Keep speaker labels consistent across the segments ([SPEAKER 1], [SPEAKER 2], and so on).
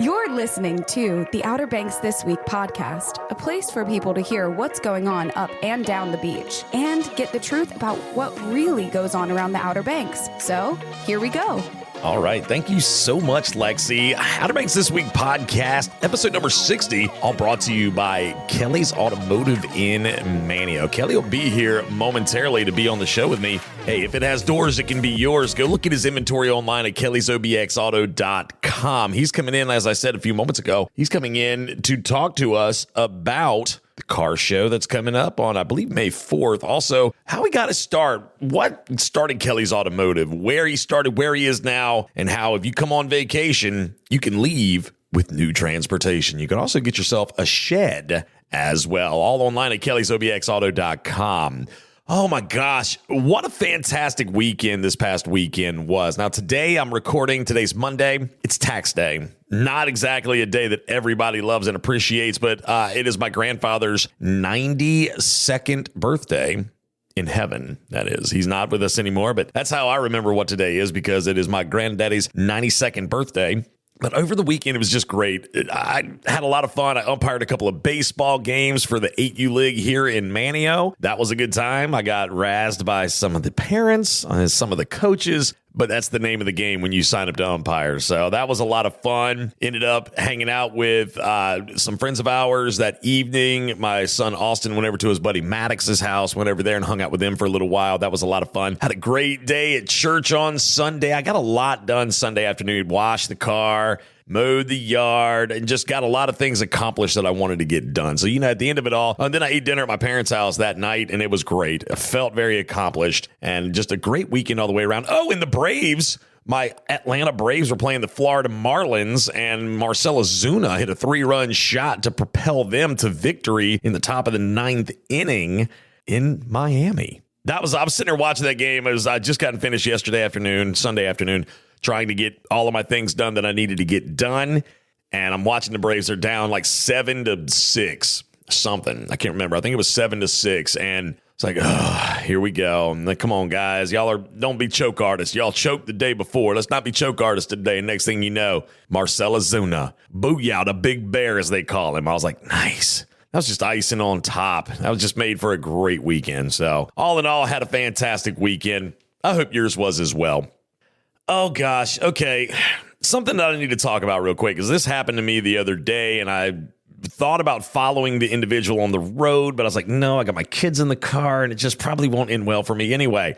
[SPEAKER 1] You're listening to the Outer Banks This Week podcast, a place for people to hear what's going on up and down the beach and get the truth about what really goes on around the Outer Banks. So here we go.
[SPEAKER 2] All right. Thank you so much, Lexi. Outer Banks This Week podcast, episode number 60, all brought to you by Kelly's Automotive in Manteo. Kelly will be here momentarily to be on the show with me. Hey, if it has doors, it can be yours. Go look at his inventory online at kellysobxauto.com. He's coming in, as I said a few moments ago, he's coming in to talk to us about the car show that's coming up on, I believe, May 4th. Also, how he got his start, what started Kelly's Automotive, where he started, where he is now, and how if you come on vacation, you can leave with new transportation. You can also get yourself a shed as well. All online at kellysobxauto.com. Oh my gosh, what a fantastic weekend this past weekend was. Now today I'm recording, today's Monday, it's tax day. Not exactly a day that everybody loves and appreciates, but it is my grandfather's 92nd birthday in heaven, that is. He's not with us anymore, but that's how I remember what today is because it is my granddaddy's 92nd birthday. But over the weekend, it was just great. I had a lot of fun. I umpired a couple of baseball games for the 8U League here in Manteo. That was a good time. I got razzed by some of the parents, some of the coaches, but that's the name of the game when you sign up to umpire. So that was a lot of fun. Ended up hanging out with some friends of ours that evening. My son Austin went over to his buddy Maddox's house, went over there and hung out with them for a little while. That was a lot of fun. Had a great day at church on Sunday. I got a lot done Sunday afternoon. Washed the car, mowed the yard, and just got a lot of things accomplished that I wanted to get done. So, at the end of it all, and then I ate dinner at my parents' house that night, and it was great. I felt very accomplished, and just a great weekend all the way around. Oh, and the Braves, my Atlanta Braves were playing the Florida Marlins, and Marcell Ozuna hit a 3-run shot to propel them to victory in the top of the 9th inning in Miami. I was sitting there watching that game. I just gotten finished Sunday afternoon, trying to get all of my things done that I needed to get done. And I'm watching the Braves. They're down like 7-6, something. I can't remember. I think it was 7-6. And it's like, here we go. I'm like, come on, guys. Don't be choke artists. Y'all choked the day before. Let's not be choke artists today. And next thing you know, Marcell Ozuna, booyah, the big bear, as they call him. I was like, nice. That was just icing on top. That was just made for a great weekend. So all in all, I had a fantastic weekend. I hope yours was as well. Oh, gosh. Okay. Something that I need to talk about real quick, because this happened to me the other day, and I thought about following the individual on the road, but I was like, no, I got my kids in the car, and it just probably won't end well for me. Anyway,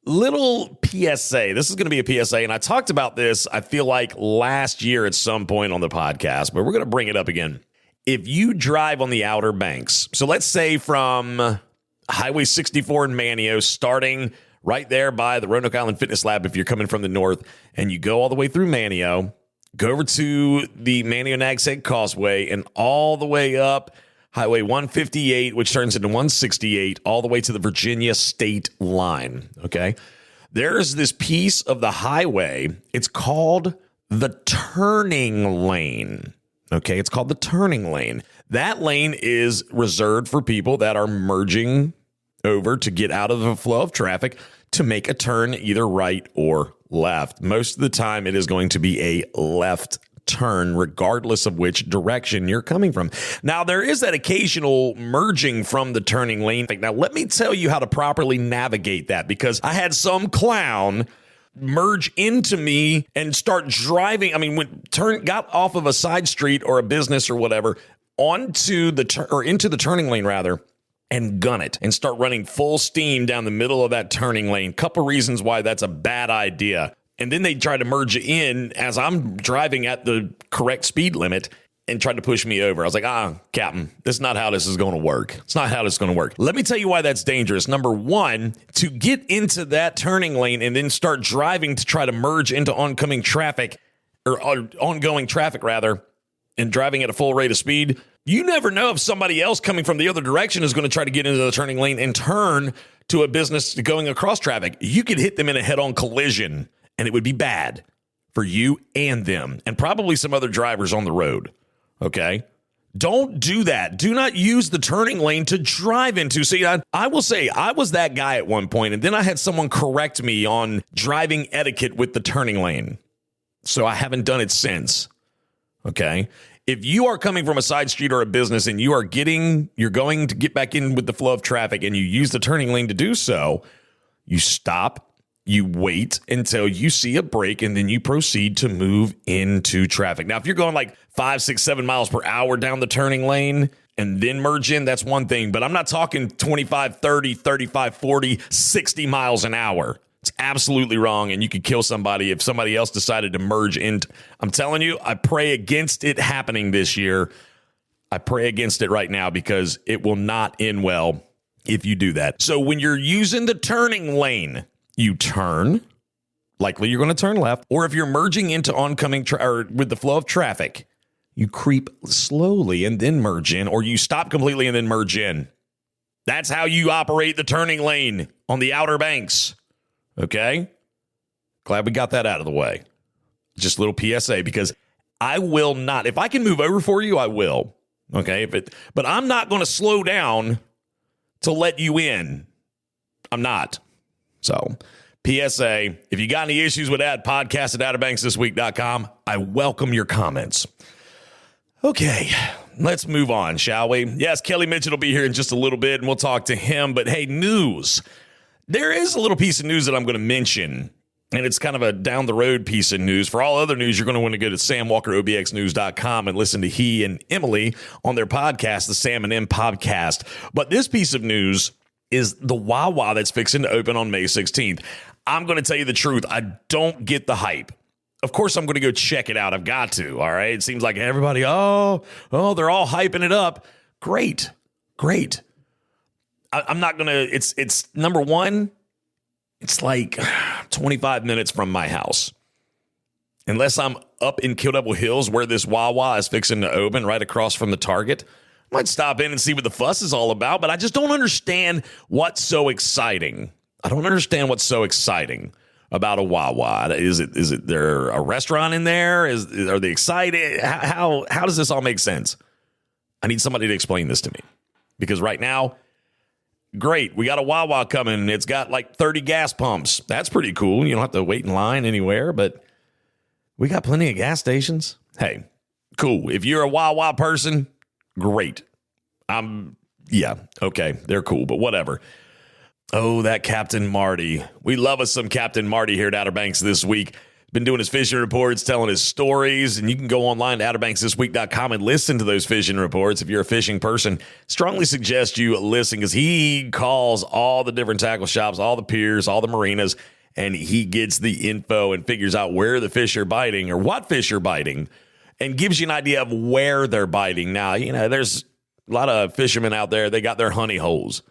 [SPEAKER 2] little PSA. This is going to be a PSA, and I talked about this, I feel like, last year at some point on the podcast, but we're going to bring it up again. If you drive on the Outer Banks, so let's say from Highway 64 in Manteo, starting right there by the Roanoke Island Fitness Lab, if you're coming from the north, and you go all the way through Manteo, go over to the Manteo Nags Head Causeway, and all the way up Highway 158, which turns into 168, all the way to the Virginia state line, okay? There's this piece of the highway. It's called the turning lane. Okay, it's called the turning lane. That lane is reserved for people that are merging over to get out of the flow of traffic to make a turn either right or left. Most of the time, it is going to be a left turn, regardless of which direction you're coming from. Now, there is that occasional merging from the turning lane. Now, let me tell you how to properly navigate that, because I had some clown merge into me and start driving. I mean, got off of a side street or a business or whatever onto into the turning lane rather, and gun it and start running full steam down the middle of that turning lane. Couple reasons why that's a bad idea. And then they try to merge in as I'm driving at the correct speed limit and tried to push me over. I was like, Captain, this is not how this is going to work. It's not how this is going to work. Let me tell you why that's dangerous. Number one, to get into that turning lane and then start driving to try to merge into oncoming traffic, or ongoing traffic rather, and driving at a full rate of speed, you never know if somebody else coming from the other direction is going to try to get into the turning lane and turn to a business going across traffic. You could hit them in a head-on collision, and it would be bad for you and them, and probably some other drivers on the road. Okay? Don't do that. Do not use the turning lane to drive into. See, I will say I was that guy at one point, and then I had someone correct me on driving etiquette with the turning lane. So I haven't done it since. Okay. If you are coming from a side street or a business and you're going to get back in with the flow of traffic and you use the turning lane to do so, you stop, you wait until you see a break, and then you proceed to move into traffic. Now, if you're going like 5, 6, 7 miles per hour down the turning lane and then merge in, that's one thing. But I'm not talking 25, 30, 35, 40, 60 miles an hour. It's absolutely wrong, and you could kill somebody if somebody else decided to merge in. I'm telling you, I pray against it happening this year. I pray against it right now because it will not end well if you do that. So when you're using the turning lane, you turn. Likely you're going to turn left. Or if you're merging into oncoming or with the flow of traffic, you creep slowly and then merge in, or you stop completely and then merge in. That's how you operate the turning lane on the Outer Banks. Okay? Glad we got that out of the way. Just a little PSA, because I will not. If I can move over for you, I will. Okay? But I'm not going to slow down to let you in. I'm not. So, PSA, if you got any issues with that, podcast at outerbanksthisweek.com. I welcome your comments. Okay, let's move on, shall we? Yes, Kelly Midgett will be here in just a little bit, and we'll talk to him. But hey, news. There is a little piece of news that I'm going to mention, and it's kind of a down-the-road piece of news. For all other news, you're going to want to go to samwalkerobxnews.com and listen to he and Emily on their podcast, the Sam and M podcast. But this piece of news is the Wawa that's fixing to open on May 16th. I'm going to tell you the truth. I don't get the hype. Of course, I'm going to go check it out. I've got to, all right? It seems like everybody, they're all hyping it up. Great. I'm not going to, it's number one, it's like 25 minutes from my house. Unless I'm up in Kill Devil Hills where this Wawa is fixing to open right across from the Target. I might stop in and see what the fuss is all about, but I just don't understand what's so exciting. I don't understand what's so exciting about a Wawa. Is it there a restaurant in there? Are they excited? How does this all make sense? I need somebody to explain this to me, because right now, great, we got a Wawa coming. It's got like 30 gas pumps. That's pretty cool. You don't have to wait in line anywhere, but we got plenty of gas stations. Hey, cool. If you're a Wawa person, great. Yeah, okay, they're cool, but whatever. Oh, that Captain Marty. We love us some Captain Marty here at Outer Banks This Week. Been doing his fishing reports, telling his stories, and you can go online to outerbanksthisweek.com and listen to those fishing reports. If you're a fishing person, strongly suggest you listen, because he calls all the different tackle shops, all the piers, all the marinas, and he gets the info and figures out where the fish are biting or what fish are biting, and gives you an idea of where they're biting. Now, there's a lot of fishermen out there, they got their honey holes.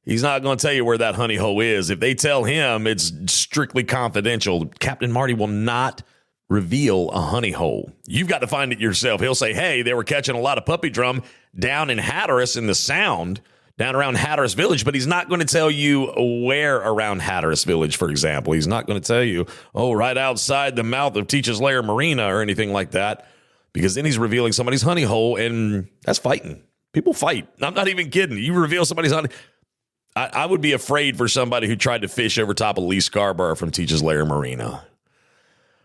[SPEAKER 2] He's not going to tell you where that honey hole is. If they tell him, it's strictly confidential. Captain Marty will not reveal a honey hole. You've got to find it yourself. He'll say, hey, they were catching a lot of puppy drum down in Hatteras in the Sound, down around Hatteras Village, but he's not going to tell you where around Hatteras Village, for example. He's not going to tell you, right outside the mouth of Teach's Lair Marina or anything like that, because then he's revealing somebody's honey hole, and that's fighting. People fight. I'm not even kidding. You reveal somebody's honey. I would be afraid for somebody who tried to fish over top of Lee Scarborough from Teach's Lair Marina.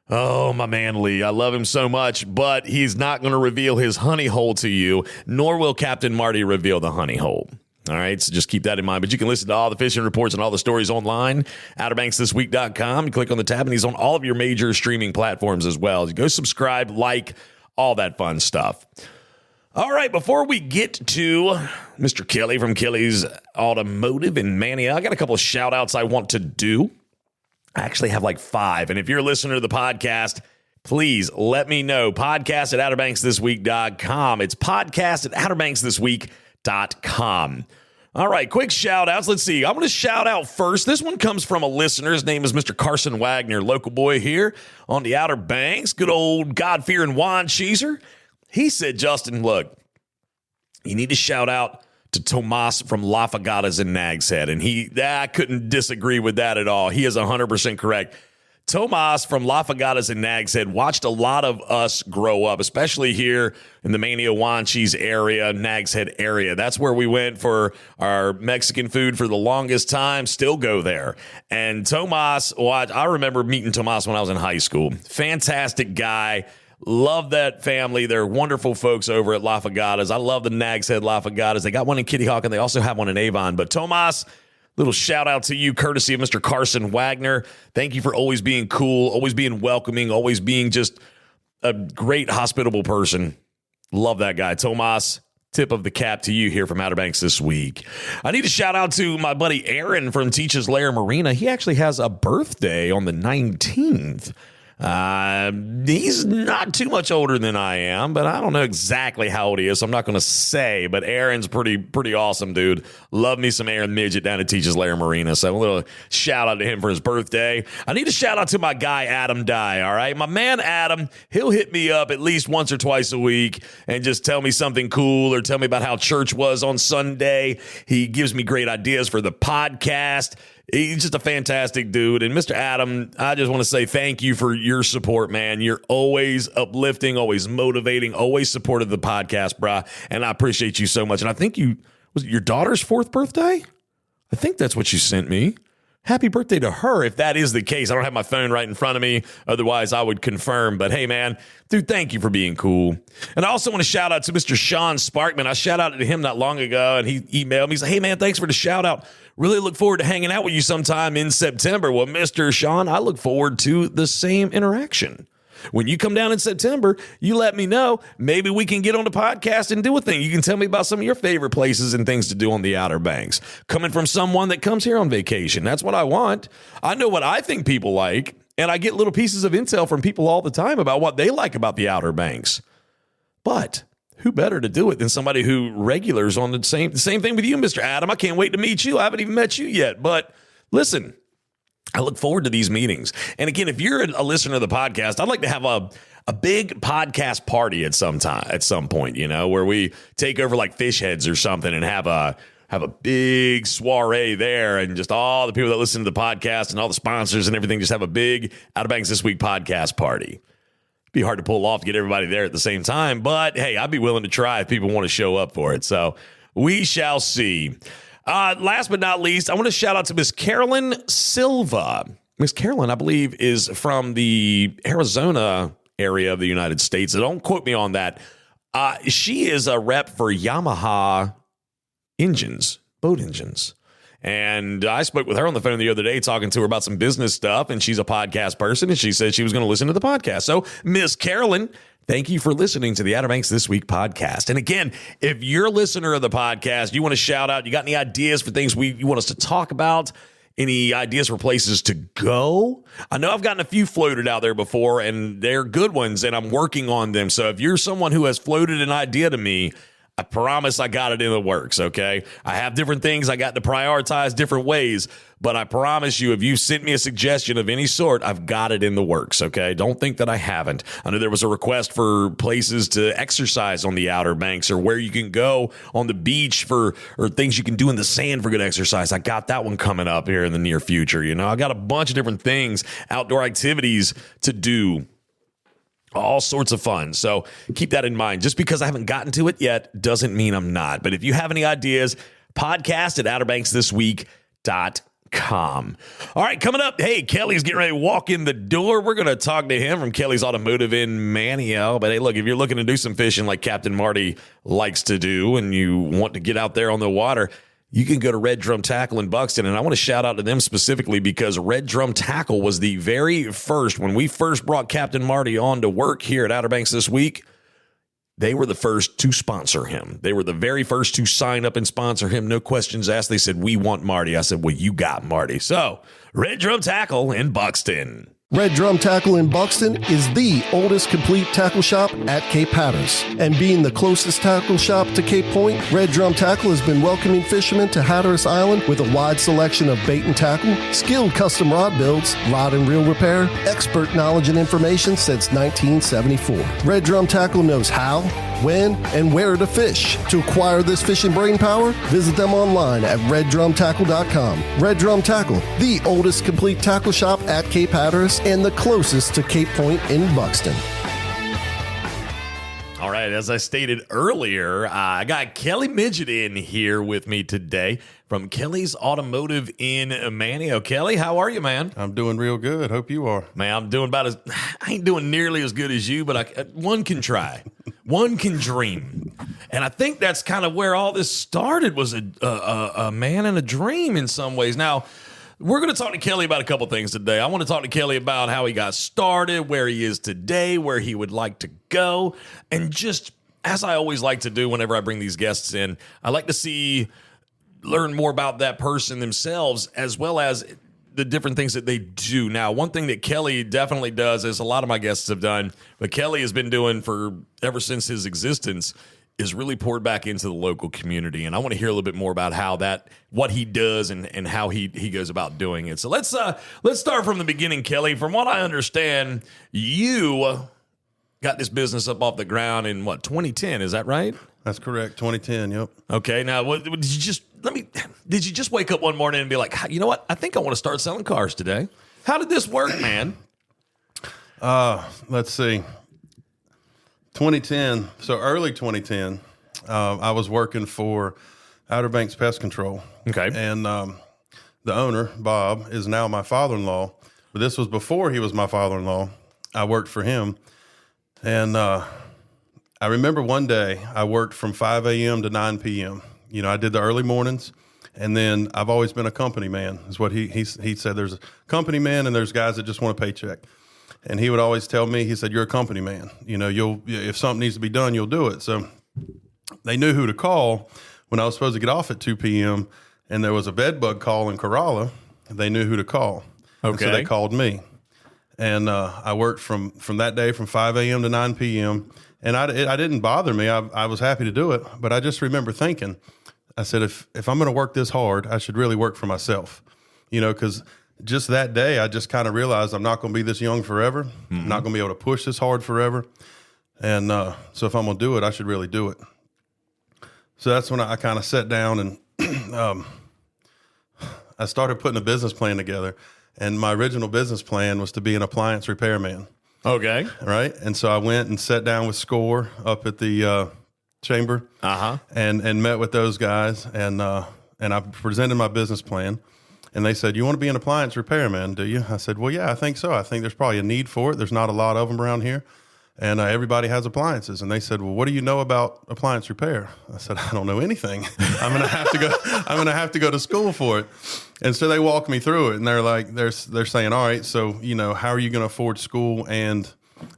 [SPEAKER 2] Oh, my man Lee. I love him so much, but he's not going to reveal his honey hole to you, nor will Captain Marty reveal the honey hole. All right, so just keep that in mind. But you can listen to all the fishing reports and all the stories online, outerbanksthisweek.com. You click on the tab, and he's on all of your major streaming platforms as well. Go subscribe, like, all that fun stuff. All right, before we get to Mr. Kelly from Kelly's Automotive in Manteo, I got a couple of shout-outs I want to do. I actually have like 5. And if you're a listener to the podcast, please let me know. Podcast at outerbanksthisweek.com. It's podcast at outerbanksthisweek.com. All right, quick shout-outs. Let's see. I'm going to shout out first. This one comes from a listener. His name is Mr. Carson Wagner, local boy here on the Outer Banks. Good old God-fearing wine cheeser. He said, Justin, look, you need to shout out to Tomas from La Fagatas in Nags Head. And I couldn't disagree with that at all. He is 100% correct. Tomas from La Fagatas in Nags Head watched a lot of us grow up, especially here in the Manteo wine cheese area, Nags Head area. That's where we went for our Mexican food for the longest time. Still go there. And Tomas, I remember meeting Tomas when I was in high school. Fantastic guy. Love that family. They're wonderful folks over at La Fagatas. I love the Nags Head La Fagatas. They got one in Kitty Hawk, and they also have one in Avon. But Tomas, little shout out to you, courtesy of Mr. Carson Wagner. Thank you for always being cool, always being welcoming, always being just a great, hospitable person. Love that guy. Tomas, tip of the cap to you here from Outer Banks this week. I need to shout out to my buddy Aaron from Teach's Lair Marina. He actually has a birthday on the 19th. He's not too much older than I am, but I don't know exactly how old he is, so I'm not going to say. But Aaron's pretty awesome, dude. Love me some Aaron Midgett down at Teach's Lair Marina. So a little shout out to him for his birthday. I need to shout out to my guy Adam Dye. All right, my man Adam. He'll hit me up at least once or twice a week and just tell me something cool or tell me about how church was on Sunday. He gives me great ideas for the podcast. He's just a fantastic dude. And Mr. Adam, I just want to say thank you for your support, man. You're always uplifting, always motivating, always supportive of the podcast, brah. And I appreciate you so much. And I think was it your daughter's 4th birthday? I think that's what you sent me. Happy birthday to her, if that is the case. I don't have my phone right in front of me. Otherwise, I would confirm. But hey, man, dude, thank you for being cool. And I also want to shout out to Mr. Sean Sparkman. I shout out to him not long ago, and he emailed me. He's like, hey, man, thanks for the shout out. Really look forward to hanging out with you sometime in September. Well, Mr. Sean, I look forward to the same interaction. When you come down in September, you let me know. Maybe we can get on the podcast and do a thing. You can tell me about some of your favorite places and things to do on the Outer Banks. Coming from someone that comes here on vacation. That's what I want. I know what I think people like, and I get little pieces of intel from people all the time about what they like about the Outer Banks. But who better to do it than somebody who regulars on the same thing with you, Mr. Adam? I can't wait to meet you. I haven't even met you yet. But listen, I look forward to these meetings. And again, if you're a listener of the podcast, I'd like to have a big podcast party at some point, where we take over like fish heads or something and have a big soiree there, and just all the people that listen to the podcast and all the sponsors and everything just have a big Outer Banks This Week podcast party. It'd be hard to pull off to get everybody there at the same time, but hey, I'd be willing to try if people want to show up for it. So we shall see. Last but not least, I want to shout out to Miss Carolyn Silva. Miss Carolyn, I believe, is from the Arizona area of the United States. So don't quote me on that. She is a rep for Yamaha engines, boat engines. And I spoke with her on the phone the other day, talking to her about some business stuff. And she's a podcast person, and she said she was going to listen to the podcast. So, Miss Carolyn, thank you for listening to the Outer Banks This Week podcast. And again, if you're a listener of the podcast, you want to shout out, you got any ideas for things you want us to talk about, any ideas for places to go? I know I've gotten a few floated out there before, and they're good ones, and I'm working on them. So if you're someone who has floated an idea to me, I promise I got it in the works, okay? I have different things I got to prioritize different ways, but I promise you, if you sent me a suggestion of any sort, I've got it in the works, okay? Don't think that I haven't. I know there was a request for places to exercise on the Outer Banks, or where you can go on the beach or things you can do in the sand for good exercise. I got that one coming up here in the near future, I got a bunch of different things, outdoor activities to do. All sorts of fun. So keep that in mind. Just because I haven't gotten to it yet doesn't mean I'm not. But if you have any ideas, podcast at outerbanksthisweek.com. All right, coming up, hey, Kelly's getting ready to walk in the door. We're going to talk to him from Kelly's Automotive in Manteo. But hey, look, if you're looking to do some fishing like Captain Marty likes to do, and you want to get out there on the water, you can go to Red Drum Tackle in Buxton. And I want to shout out to them specifically because Red Drum Tackle was the very first, when we first brought Captain Marty on to work here at Outer Banks This Week, they were the first to sponsor him. They were the very first to sign up and sponsor him. No questions asked. They said, we want Marty. I said, well, you got Marty. So Red Drum Tackle in Buxton.
[SPEAKER 3] Red Drum Tackle in Buxton is the oldest complete tackle shop at Cape Hatteras. And being the closest tackle shop to Cape Point, Red Drum Tackle has been welcoming fishermen to Hatteras Island with a wide selection of bait and tackle, skilled custom rod builds, rod and reel repair, expert knowledge and information since 1974. Red Drum Tackle knows how, when, and where to fish. To acquire this fishing brain power, visit them online at reddrumtackle.com. Red Drum Tackle, the oldest complete tackle shop at Cape Hatteras and the closest to Cape Point in Buxton.
[SPEAKER 2] All right, as I stated earlier, I got Kelly Midgett in here with me today from Kelly's Automotive in Manteo. Kelly, how are you, man?
[SPEAKER 4] I'm doing real good. Hope you are.
[SPEAKER 2] Man, I'm doing I ain't doing nearly as good as you, but one can try. One can dream. And I think that's kind of where all this started, was a man and a dream in some ways. Now, we're going to talk to Kelly about a couple things today. I want to talk to Kelly about how he got started, where he is today, where he would like to go, and just as I always like to do whenever I bring these guests in, I like to learn more about that person themselves, as well as the different things that they do. Now, one thing that Kelly definitely does, as a lot of my guests have done, but Kelly has been doing for ever since his existence, is really poured back into the local community. And I want to hear a little bit more about what he does and how he goes about doing it. So let's start from the beginning, Kelly. From what I understand, you got this business up off the ground in 2010, is that right?
[SPEAKER 4] That's correct. 2010. Yep.
[SPEAKER 2] Okay. Now, did you just wake up one morning and be like, you know what? I think I want to start selling cars today. How did this work, man?
[SPEAKER 4] Let's see. 2010. So early 2010, I was working for Outer Banks Pest Control. Okay. And the owner, Bob, is now my father-in-law. But this was before he was my father-in-law. I worked for him. And I remember one day I worked from 5 a.m. to 9 p.m. You know, I did the early mornings. And then I've always been a company man, is what he said. There's a company man and there's guys that just want a paycheck. And he would always tell me, he said, you're a company man. You know, if something needs to be done, you'll do it. So they knew who to call when I was supposed to get off at 2 p.m. and there was a bed bug call in Corolla. They knew who to call. Okay. And so they called me. And I worked from that day from 5 a.m. to 9 p.m. And I didn't bother me. I was happy to do it. But I just remember thinking, I said, if I'm going to work this hard, I should really work for myself. You know, because just that day, I just kind of realized I'm not going to be this young forever. Mm-hmm. I'm not going to be able to push this hard forever. And so if I'm going to do it, I should really do it. So that's when I kind of sat down and I started putting a business plan together. And my original business plan was to be an appliance repairman.
[SPEAKER 2] Okay.
[SPEAKER 4] Right? And so I went and sat down with SCORE up at the chamber and met with those guys. And I presented my business plan. And they said, you want to be an appliance repairman, do you? I said, well, yeah, I think so. I think there's probably a need for it. There's not a lot of them around here. And everybody has appliances. And they said, well, what do you know about appliance repair? I said, I don't know anything. I'm going to have to go to school for it. And so they walked me through it. And they're like, they're saying, all right, so, you know, how are you going to afford school and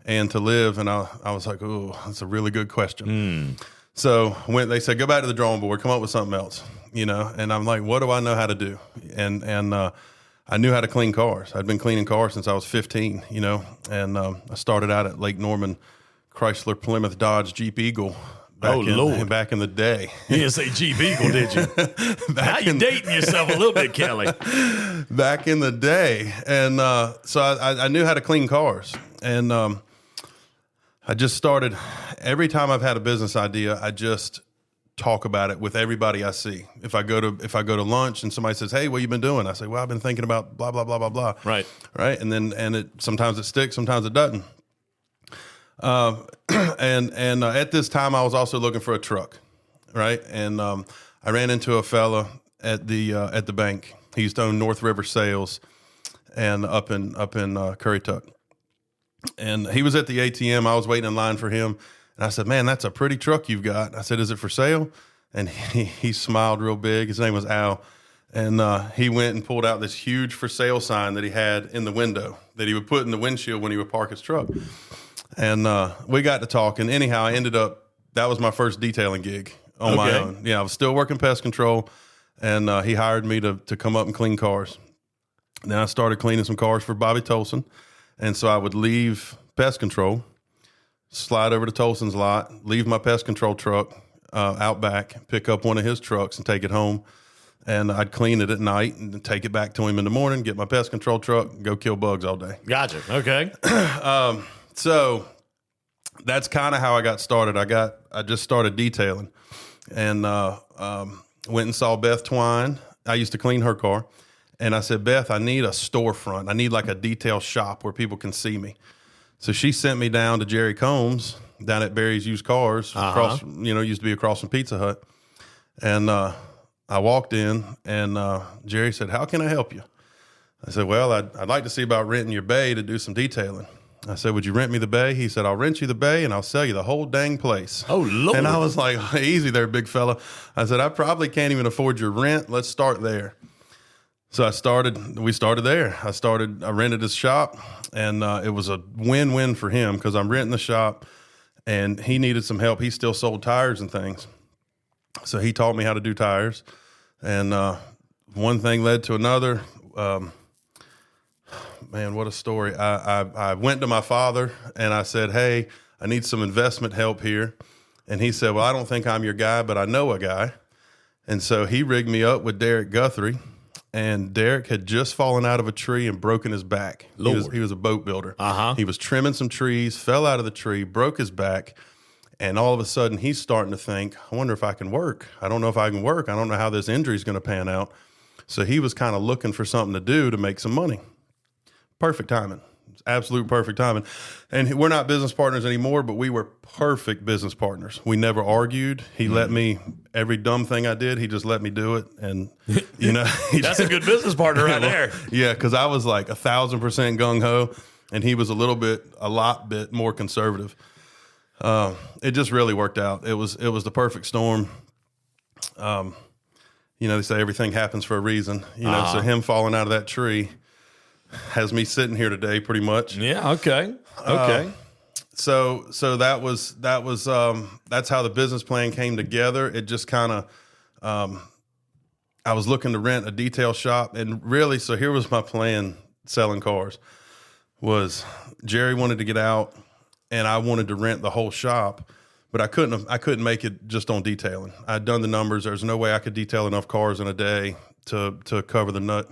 [SPEAKER 4] to live? And I was like, oh, that's a really good question. So they said, go back to the drawing board, come up with something else. You know, and I'm like, what do I know how to do? And I knew how to clean cars. I'd been cleaning cars since I was 15, you know, and I started out at Lake Norman, Chrysler, Plymouth, Dodge, Jeep Eagle. Back in the day.
[SPEAKER 2] You didn't say Jeep Eagle, did you? Now you're dating yourself a little bit, Kelly.
[SPEAKER 4] Back in the day. And so I knew how to clean cars. And I just started, every time I've had a business idea, I just talk about it with everybody I see. If I go to lunch and somebody says, hey, what you been doing? I say, well, I've been thinking about blah, blah, blah, blah, blah.
[SPEAKER 2] Right.
[SPEAKER 4] And sometimes it sticks, sometimes it doesn't. And at this time I was also looking for a truck. Right. And, I ran into a fella at the bank. He used to own North River Sales and up in Currituck. And he was at the ATM. I was waiting in line for him. And I said, man, that's a pretty truck you've got. I said, is it for sale? And he smiled real big. His name was Al. And he went and pulled out this huge for sale sign that he had in the window that he would put in the windshield when he would park his truck. And we got to talking. Anyhow, I ended up, that was my first detailing gig on my own. Yeah, I was still working pest control. And he hired me to come up and clean cars. Then I started cleaning some cars for Bobby Tolson. And so I would leave pest control, slide over to Tolson's lot, leave my pest control truck out back, pick up one of his trucks and take it home. And I'd clean it at night and take it back to him in the morning, get my pest control truck, and go kill bugs all day.
[SPEAKER 2] Gotcha. Okay.
[SPEAKER 4] So that's kind of how I got started. I just started detailing and went and saw Beth Twine. I used to clean her car. And I said, Beth, I need a storefront. I need like a detail shop where people can see me. So she sent me down to Jerry Combs down at Barry's Used Cars, across, used to be across from Pizza Hut. And I walked in, and Jerry said, "How can I help you?" I said, "Well, I'd like to see about renting your bay to do some detailing." I said, "Would you rent me the bay?" He said, "I'll rent you the bay and I'll sell you the whole dang place."
[SPEAKER 2] Oh, Lord.
[SPEAKER 4] And I was like, "Easy there, big fella." I said, "I probably can't even afford your rent. Let's start there." So we started there. I rented his shop, and it was a win-win for him because I'm renting the shop and he needed some help. He still sold tires and things. So he taught me how to do tires, and one thing led to another. Man, what a story. I went to my father and I said, "Hey, I need some investment help here." And he said, "Well, I don't think I'm your guy, but I know a guy." And so he rigged me up with Derek Guthrie, and Derek had just fallen out of a tree and broken his back. He was a boat builder. He was trimming some trees, fell out of the tree, broke his back. And all of a sudden he's starting to think, "I wonder if I can work. I don't know if I can work. I don't know how this injury is going to pan out." So he was kind of looking for something to do to make some money. Perfect timing. Absolute perfect timing. And we're not business partners anymore, but we were perfect business partners. We never argued. He let me, every dumb thing I did, he just let me do it. And,
[SPEAKER 2] that's a good business partner right there.
[SPEAKER 4] Yeah, because I was like 1,000% gung-ho, and he was a lot bit more conservative. It just really worked out. It was the perfect storm. They say everything happens for a reason, so him falling out of that tree has me sitting here today pretty much.
[SPEAKER 2] Yeah. Okay.
[SPEAKER 4] So that was that's how the business plan came together. It just kind of, I was looking to rent a detail shop, and really, so here was my plan selling cars. Was Jerry wanted to get out and I wanted to rent the whole shop, but I couldn't make it just on detailing. I'd done the numbers. There's no way I could detail enough cars in a day to cover the nut.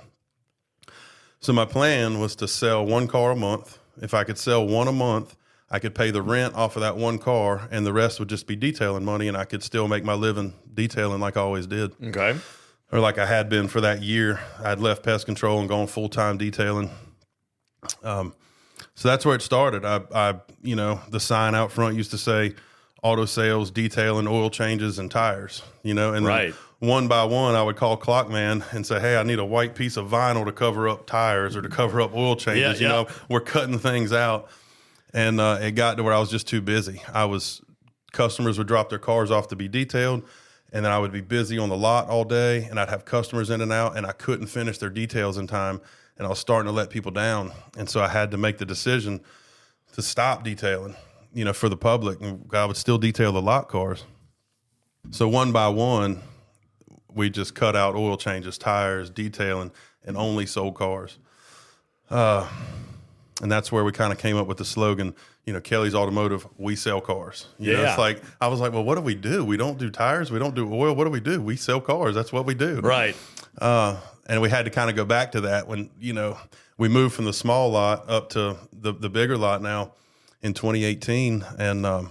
[SPEAKER 4] So my plan was to sell one car a month. If I could sell one a month, I could pay the rent off of that one car, and the rest would just be detailing money, and I could still make my living detailing like I always did.
[SPEAKER 2] Okay.
[SPEAKER 4] Or like I had been for that year. I'd left pest control and gone full-time detailing. So that's where it started. I the sign out front used to say auto sales, detailing, oil changes, and tires, and
[SPEAKER 2] right.
[SPEAKER 4] One by one, I would call Clockman and say, "Hey, I need a white piece of vinyl to cover up tires or to cover up oil changes."
[SPEAKER 2] Yeah.
[SPEAKER 4] We're cutting things out. And it got to where I was just too busy. Customers would drop their cars off to be detailed, and then I would be busy on the lot all day, and I'd have customers in and out, and I couldn't finish their details in time, and I was starting to let people down. And so I had to make the decision to stop detailing, for the public, and I would still detail the lot cars. So one by one, we just cut out oil changes, tires, detailing, and only sold cars. And that's where we kind of came up with the slogan, Kelly's Automotive, we sell cars. It's like, I was like, well, what do we do? We don't do tires. We don't do oil. What do we do? We sell cars. That's what we do.
[SPEAKER 2] Right.
[SPEAKER 4] And we had to kind of go back to that when, we moved from the small lot up to the bigger lot now in 2018. And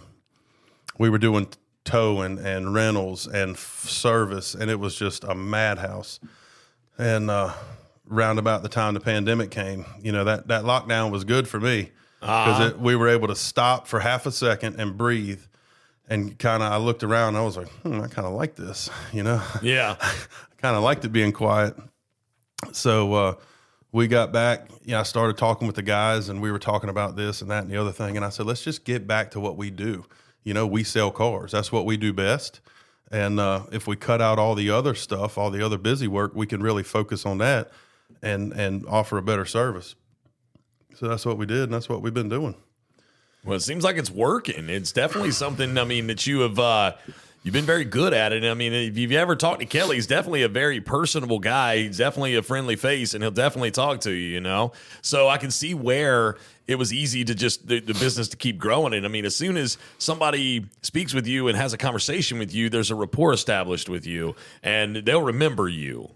[SPEAKER 4] we were doing towing and rentals and service, and it was just a madhouse. And round about the time the pandemic came, that lockdown was good for me because we were able to stop for half a second and breathe. And I looked around and I was like, I kind of like this,
[SPEAKER 2] Yeah.
[SPEAKER 4] I kind of liked it being quiet. So we got back, I started talking with the guys, and we were talking about this and that and the other thing. And I said, let's just get back to what we do. We sell cars. That's what we do best. And if we cut out all the other stuff, all the other busy work, we can really focus on that and offer a better service. So that's what we did, and that's what we've been doing.
[SPEAKER 2] Well, it seems like it's working. It's definitely something, that you have you've been very good at it. If you've ever talked to Kelly, he's definitely a very personable guy. He's definitely a friendly face, and he'll definitely talk to you, So I can see where it was easy to just the business to keep growing. And as soon as somebody speaks with you and has a conversation with you, there's a rapport established with you, and they'll remember you.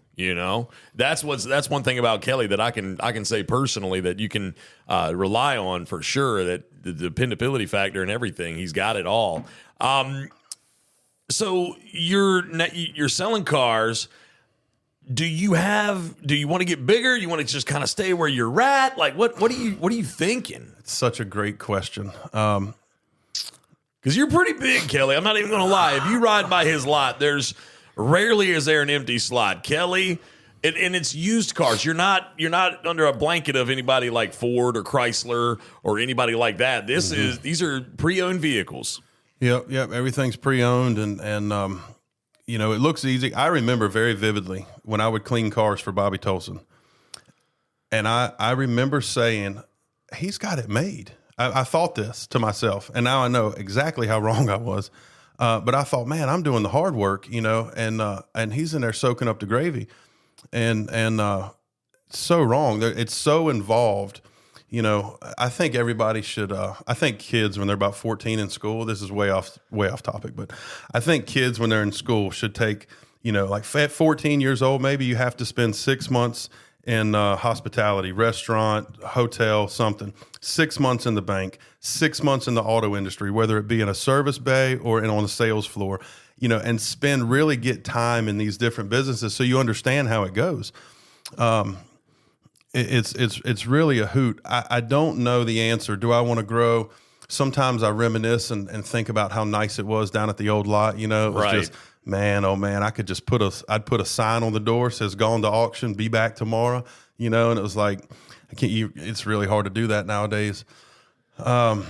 [SPEAKER 2] That's one thing about Kelly that I can say personally that you can rely on for sure, that the dependability factor and everything, he's got it all. So you're selling cars. Do you want to get bigger? You want to just kind of stay where you're at? Like what are you thinking?
[SPEAKER 4] It's such a great question.
[SPEAKER 2] Because you're pretty big, Kelly. I'm not even going to lie. If you ride by his lot, there's rarely is there an empty slot. Kelly, and it's used cars. You're not under a blanket of anybody like Ford or Chrysler or anybody like that. These are pre-owned vehicles.
[SPEAKER 4] Yep. Everything's pre-owned, and you know, it looks easy. I remember very vividly when I would clean cars for Bobby Tolson, and I remember saying, "He's got it made." I thought this to myself, and now I know exactly how wrong I was. But I thought, man, I'm doing the hard work, you know, and he's in there soaking up the gravy, and so wrong. It's so involved, you know. I think everybody should. I think kids when they're about 14 in school. This is way off topic, but I think kids when they're in school should take, you know, like at 14 years old, maybe you have to spend 6 months in hospitality, restaurant, hotel, something. 6 months in the bank, 6 months in the auto industry, whether it be in a service bay or on the sales floor, you know, and get time in these different businesses so you understand how it goes. It's really a hoot. I don't know the answer. Do I want to grow? Sometimes I reminisce and think about how nice it was down at the old lot. You know, it was just, man, oh man, I could just I'd put a sign on the door says gone to auction, be back tomorrow, you know, and it was like, it's really hard to do that nowadays. I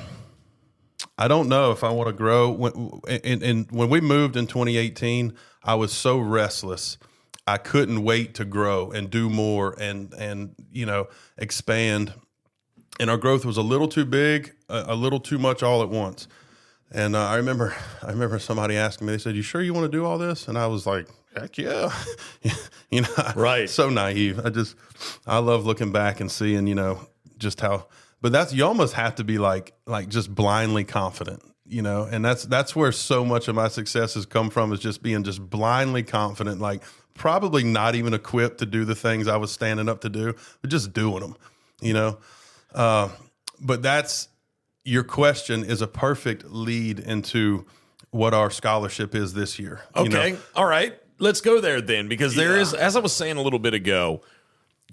[SPEAKER 4] don't know if I want to grow. When we moved in 2018, I was so restless. I couldn't wait to grow and do more and you know, expand. And our growth was a little too big, a little too much all at once. And I remember somebody asking me, they said, "You sure you want to do all this?" And I was like, heck yeah. You know,
[SPEAKER 2] right.
[SPEAKER 4] So naive. I love looking back and seeing, you know, just how, but you almost have to be like just blindly confident, you know, and that's where so much of my success has come from, is just being just blindly confident, like probably not even equipped to do the things I was standing up to do, but just doing them, you know. But your question is a perfect lead into what our scholarship is this year.
[SPEAKER 2] Okay.
[SPEAKER 4] You know?
[SPEAKER 2] All right. Let's go there then, because there is, as I was saying a little bit ago,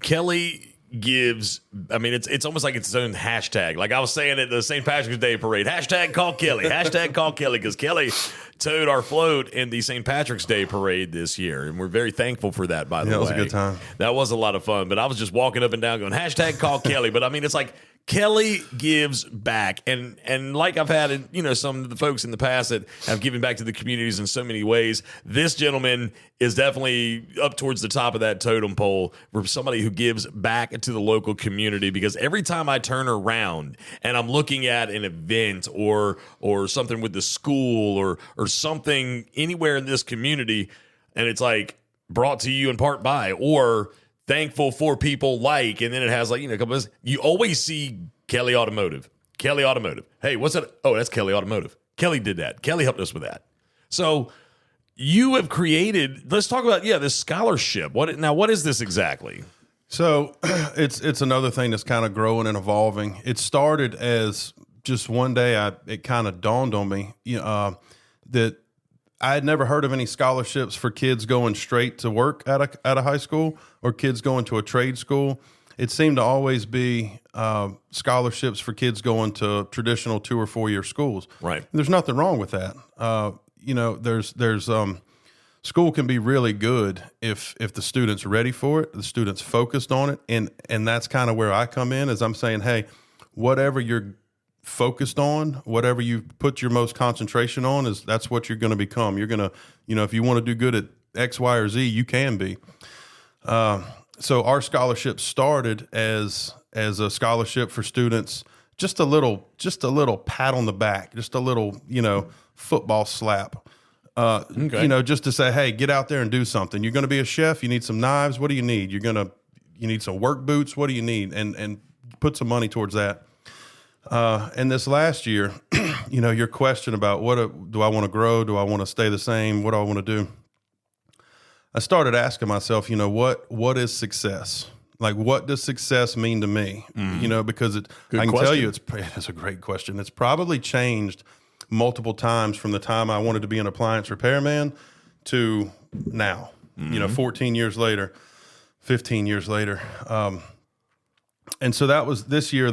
[SPEAKER 2] Kelly gives, I mean, it's almost like it's its own hashtag. Like I was saying at the St. Patrick's Day parade, hashtag call Kelly, hashtag call Kelly, because Kelly towed our float in the St. Patrick's Day parade this year, and we're very thankful for that, by the way.
[SPEAKER 4] That was a good time.
[SPEAKER 2] That was a lot of fun, but I was just walking up and down going, hashtag call Kelly. But I mean, it's like Kelly gives back, and like I've had, you know, some of the folks in the past that have given back to the communities in so many ways, this gentleman is definitely up towards the top of that totem pole for somebody who gives back to the local community. Because every time I turn around and I'm looking at an event or something with the school or something anywhere in this community, and it's like brought to you in part by, or thankful for people like, and then it has like, you know, a couple of, you always see Kelly Automotive. Hey, what's that? Oh, that's Kelly Automotive. Kelly did that. Kelly helped us with that. So you have created, let's talk about, this scholarship. What is this exactly?
[SPEAKER 4] So it's another thing that's kind of growing and evolving. It started as just one day, it kind of dawned on me, that I had never heard of any scholarships for kids going straight to work at a high school or kids going to a trade school. It seemed to always be scholarships for kids going to traditional 2 or 4 year schools.
[SPEAKER 2] Right.
[SPEAKER 4] There's nothing wrong with that. There's school can be really good if the student's ready for it, the student's focused on it, and that's kind of where I come in, is I'm saying, hey, whatever you're focused on, whatever you put your most concentration on, that's what you're going to become. You're going to, if you want to do good at X, Y, or Z, you can be. So our scholarship started as a scholarship for students, just a little pat on the back, just a little, football slap. Okay. Just to say, hey, get out there and do something. You're going to be a chef. You need some knives. What do you need? You need some work boots. What do you need? And put some money towards that. And this last year, your question about do I want to grow? Do I want to stay the same? What do I want to do? I started asking myself, what is success? Like, what does success mean to me? Because I can tell you, it's a great question. It's probably changed multiple times from the time I wanted to be an appliance repairman to now, 14 years later, 15 years later. And so that was this year,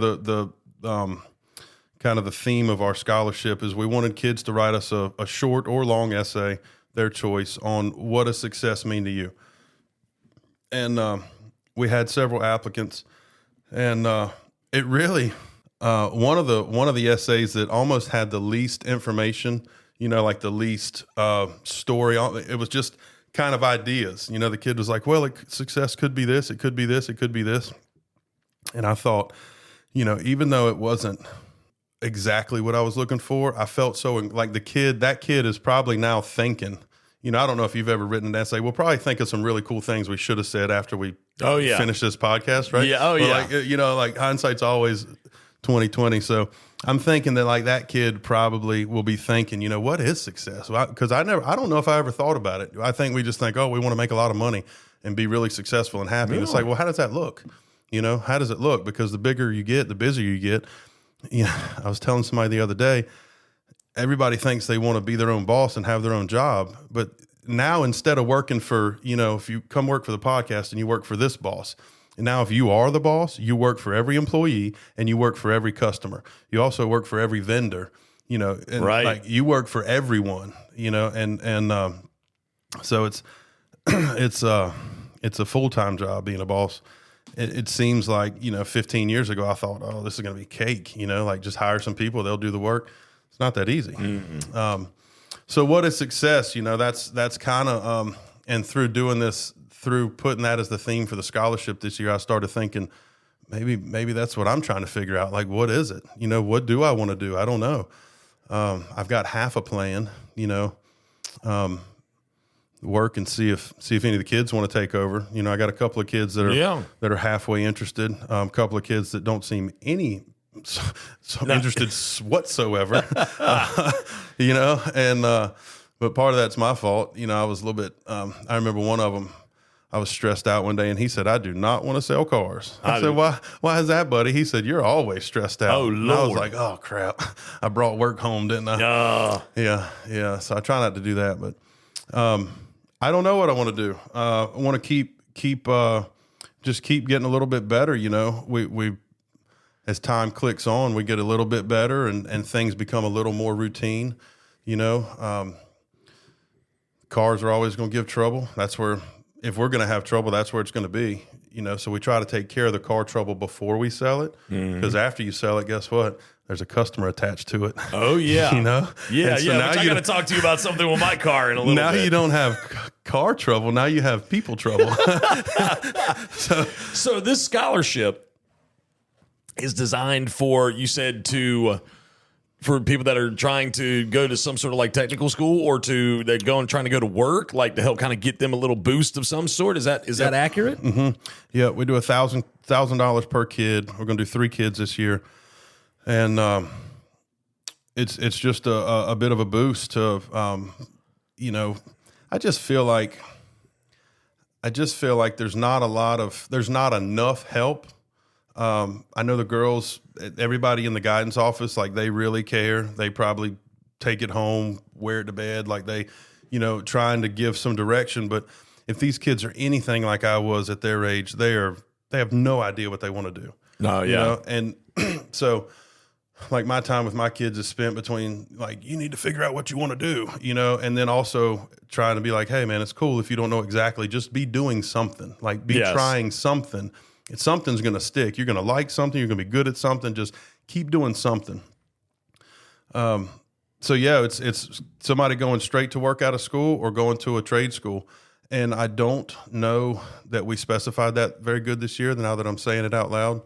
[SPEAKER 4] kind of the theme of our scholarship is we wanted kids to write us a short or long essay, their choice, on what does success mean to you. And we had several applicants, and it really one of the essays that almost had the least information, like the least story. It was just kind of ideas. The kid was like, well, success could be this, it could be this, it could be this. And I thought, even though it wasn't exactly what I was looking for, I felt so like that kid is probably now thinking, I don't know if you've ever written an essay. We'll probably think of some really cool things we should have said after we finish this podcast, right?
[SPEAKER 2] Yeah.
[SPEAKER 4] But like hindsight's always 2020. So I'm thinking that like that kid probably will be thinking, what is success? Because I don't know if I ever thought about it. I think we just think, oh, we want to make a lot of money and be really successful and happy. And it's like, well, how does that look? How does it look? Because the bigger you get, the busier you get. I was telling somebody the other day, everybody thinks they want to be their own boss and have their own job. But now instead of working for, if you come work for the podcast and you work for this boss, and now if you are the boss, you work for every employee and you work for every customer. You also work for every vendor, and
[SPEAKER 2] right.
[SPEAKER 4] Like you work for everyone, so it's a full-time job being a boss. It seems like, 15 years ago, I thought, oh, this is going to be cake, like just hire some people, they'll do the work. It's not that easy. Mm-hmm. So what is success? That's kind of, and through doing this, through putting that as the theme for the scholarship this year, I started thinking maybe that's what I'm trying to figure out. Like, what is it? What do I want to do? I don't know. I've got half a plan, work and see if any of the kids want to take over. I got a couple of kids that are halfway interested. A couple of kids that don't seem interested whatsoever. But part of that's my fault. I was a little bit. I remember one of them. I was stressed out one day, and he said, "I do not want to sell cars." I said, "Why? Why is that, buddy?" He said, "You're always stressed out."
[SPEAKER 2] Oh, Lord.
[SPEAKER 4] And I was like, "Oh crap! I brought work home, didn't I?" Yeah. So I try not to do that, but. I don't know what I want to do. I want to keep getting a little bit better. We as time clicks on, we get a little bit better and things become a little more routine. Cars are always going to give trouble. That's where, if we're going to have trouble, that's where it's going to be. So we try to take care of the car trouble before we sell it. Because after you sell it, guess what? There's a customer attached to it.
[SPEAKER 2] Oh, yeah.
[SPEAKER 4] Yeah.
[SPEAKER 2] So now I got to talk to you about something with my car in a little bit.
[SPEAKER 4] Now you don't have car trouble. Now you have people trouble.
[SPEAKER 2] So this scholarship is designed for, you said, for people that are trying to go to some sort of like technical school, or they're trying to go to work, like to help kind of get them a little boost of some sort. Is that accurate?
[SPEAKER 4] Mm-hmm. Yeah, we do $1,000 per kid. We're going to do 3 kids this year. And it's just a bit of a boost to, I just feel like there's not enough help. I know the girls, everybody in the guidance office, like they really care. They probably take it home, wear it to bed, like they, trying to give some direction. But if these kids are anything like I was at their age, they have no idea what they want to do.
[SPEAKER 2] No, yeah.
[SPEAKER 4] And so, like my time with my kids is spent between like, you need to figure out what you want to do, and then also trying to be like, hey man, it's cool if you don't know exactly, just be doing something, like be trying something. Something's going to stick. You're going to like something. You're going to be good at something. Just keep doing something. So yeah, it's somebody going straight to work out of school or going to a trade school. And I don't know that we specified that very good this year, now that I'm saying it out loud.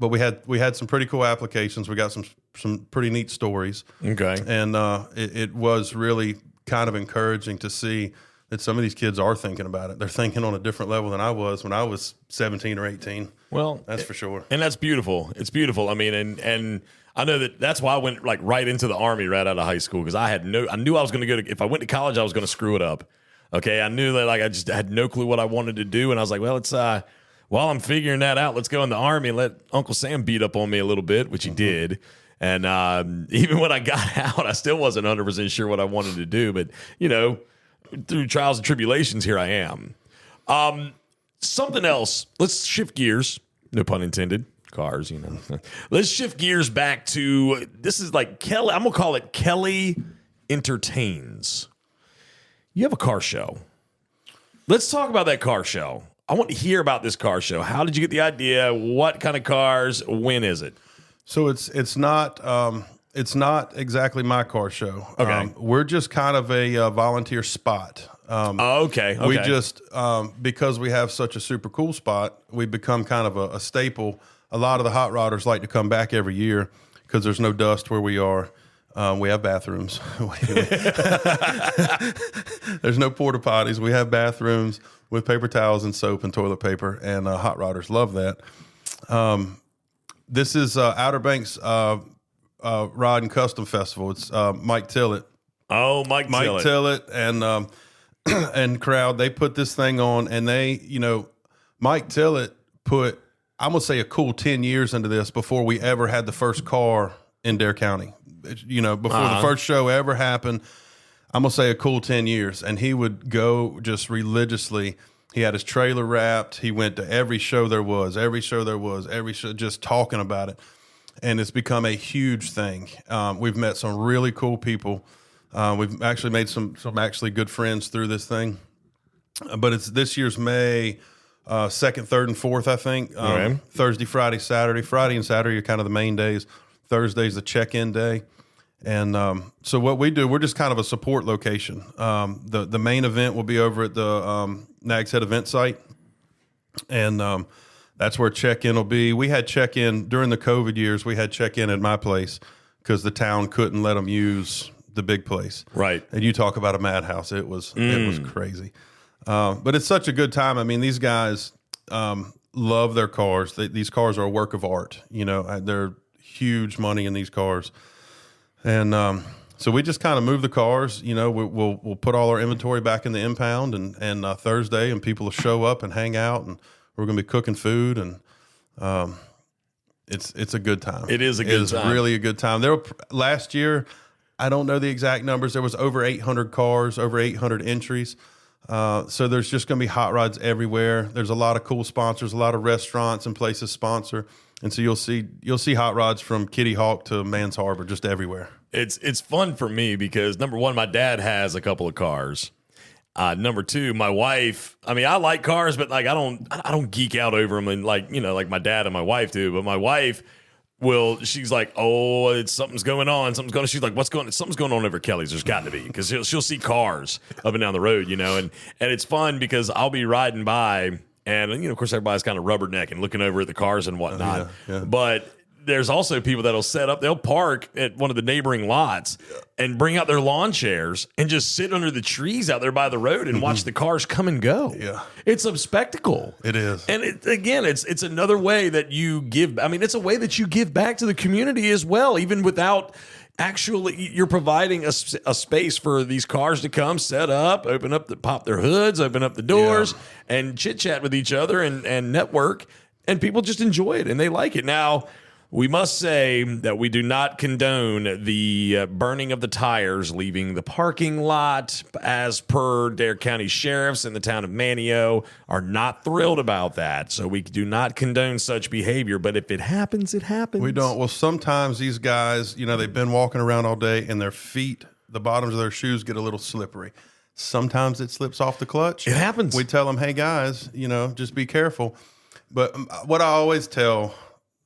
[SPEAKER 4] But we had some pretty cool applications. We got some pretty neat stories. Okay. And it was really kind of encouraging to see that some of these kids are thinking about it. They're thinking on a different level than I was when I was 17 or 18. Well, that's for sure.
[SPEAKER 2] And that's beautiful. It's beautiful. I mean, and I know that's why I went like right into the Army right out of high school, because I knew I was going to go to, if I went to college, I was going to screw it up. Okay. I knew that like I just had no clue what I wanted to do. And I was like, well, it's while I'm figuring that out, let's go in the Army and let Uncle Sam beat up on me a little bit, which he did. And even when I got out, I still wasn't 100% sure what I wanted to do. But, through trials and tribulations, here I am. Something else. Let's shift gears. No pun intended. cars, you know. Let's shift gears back to, this is like Kelly, I'm going to call it Kelly Entertains. You have a car show. Let's talk about that car show. I want to hear about this car show. How did you get the idea? What kind of cars? When is it?
[SPEAKER 4] So it's not exactly my car show.
[SPEAKER 2] Okay.
[SPEAKER 4] We're just kind of a volunteer spot.
[SPEAKER 2] Okay.
[SPEAKER 4] We just, because we have such a super cool spot, we become kind of a staple. A lot of the hot rodders like to come back every year because there's no dust where we are. We have bathrooms. There's no porta potties. We have bathrooms with paper towels and soap and toilet paper, and hot rodders love that. This is Outer Banks Rod and Custom Festival. It's Mike Tillett.
[SPEAKER 2] Oh, Mike
[SPEAKER 4] Tillett and crowd. They put this thing on, and Mike Tillett put, I'm gonna say, a cool 10 years into this before we ever had the first car in Dare County. Before the first show ever happened, I'm gonna say a cool 10 years. And he would go just religiously. He had his trailer wrapped. He went to every show there was, just talking about it. And it's become a huge thing. We've met some really cool people. We've actually made some actually good friends through this thing. But it's this year's May 2nd, 3rd, and 4th, I think.
[SPEAKER 2] Okay.
[SPEAKER 4] Thursday, Friday, Saturday. Friday and Saturday are kind of the main days. Thursday's the check-in day. And so what we do, we're just kind of a support location. The main event will be over at the Nags Head event site. And that's where check-in will be. We had check-in during the COVID years. We had check-in at my place because the town couldn't let them use the big place.
[SPEAKER 2] Right.
[SPEAKER 4] And you talk about a madhouse. It was crazy. But it's such a good time. I mean, these guys love their cars. These cars are a work of art. They're huge money in these cars. And so we just kind of move the cars. We'll put all our inventory back in the impound and Thursday, and people will show up and hang out, and we're going to be cooking food, and it's a good time.
[SPEAKER 2] It is a good time.
[SPEAKER 4] It's really a good time. Last year, I don't know the exact numbers. There was over 800 cars, over 800 entries. So there's just going to be hot rods everywhere. There's a lot of cool sponsors, a lot of restaurants and places sponsor. And so you'll see hot rods from Kitty Hawk to Mans Harbor, just everywhere.
[SPEAKER 2] It's fun for me because, number one, my dad has a couple of cars. Number two, my wife, I mean, I like cars, but like I don't geek out over them, and like my dad and my wife do. But my wife she's like, oh, something's going on. She's like, something's going on over at Kelly's. There's got to be, because she'll see cars up and down the road, and it's fun because I'll be riding by, and of course everybody's kind of rubbernecking, looking over at the cars and whatnot.
[SPEAKER 4] Yeah.
[SPEAKER 2] But there's also people that'll they'll park at one of the neighboring lots and bring out their lawn chairs and just sit under the trees out there by the road and watch the cars come and go.
[SPEAKER 4] Yeah.
[SPEAKER 2] It's a spectacle.
[SPEAKER 4] It is.
[SPEAKER 2] And it's another way that you give. I mean, it's a way that you give back to the community as well, even without actually, you're providing a space for these cars to come, set up, pop their hoods, open up the doors, and chit chat with each other and network. And people just enjoy it and they like it. Now, we must say that we do not condone the burning of the tires leaving the parking lot. As per Dare County sheriffs in the town of Manteo are not thrilled about that. So we do not condone such behavior. But if it happens, it happens.
[SPEAKER 4] We don't. Well, sometimes these guys, they've been walking around all day and their feet, the bottoms of their shoes get a little slippery. Sometimes it slips off the clutch.
[SPEAKER 2] It happens.
[SPEAKER 4] We tell them, hey, guys, just be careful. But what I always tell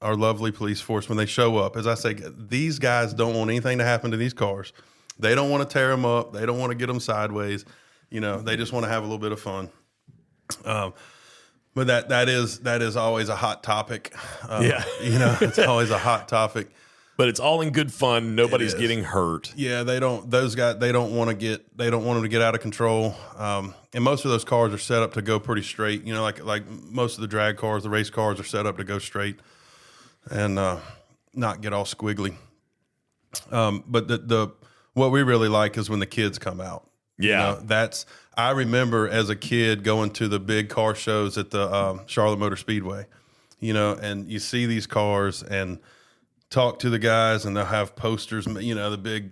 [SPEAKER 4] our lovely police force when they show up, as I say, these guys don't want anything to happen to these cars. They don't want to tear them up. They don't want to get them sideways. They just want to have a little bit of fun. But that is always a hot topic. It's always a hot topic.
[SPEAKER 2] But it's all in good fun. Nobody's getting hurt.
[SPEAKER 4] Yeah, those guys, they don't want them to get out of control. And most of those cars are set up to go pretty straight. Like most of the drag cars, the race cars are set up to go straight and not get all squiggly. But the what we really like is when the kids come out.
[SPEAKER 2] Yeah.
[SPEAKER 4] I remember as a kid going to the big car shows at the Charlotte Motor Speedway, and you see these cars and talk to the guys, and they'll have posters, the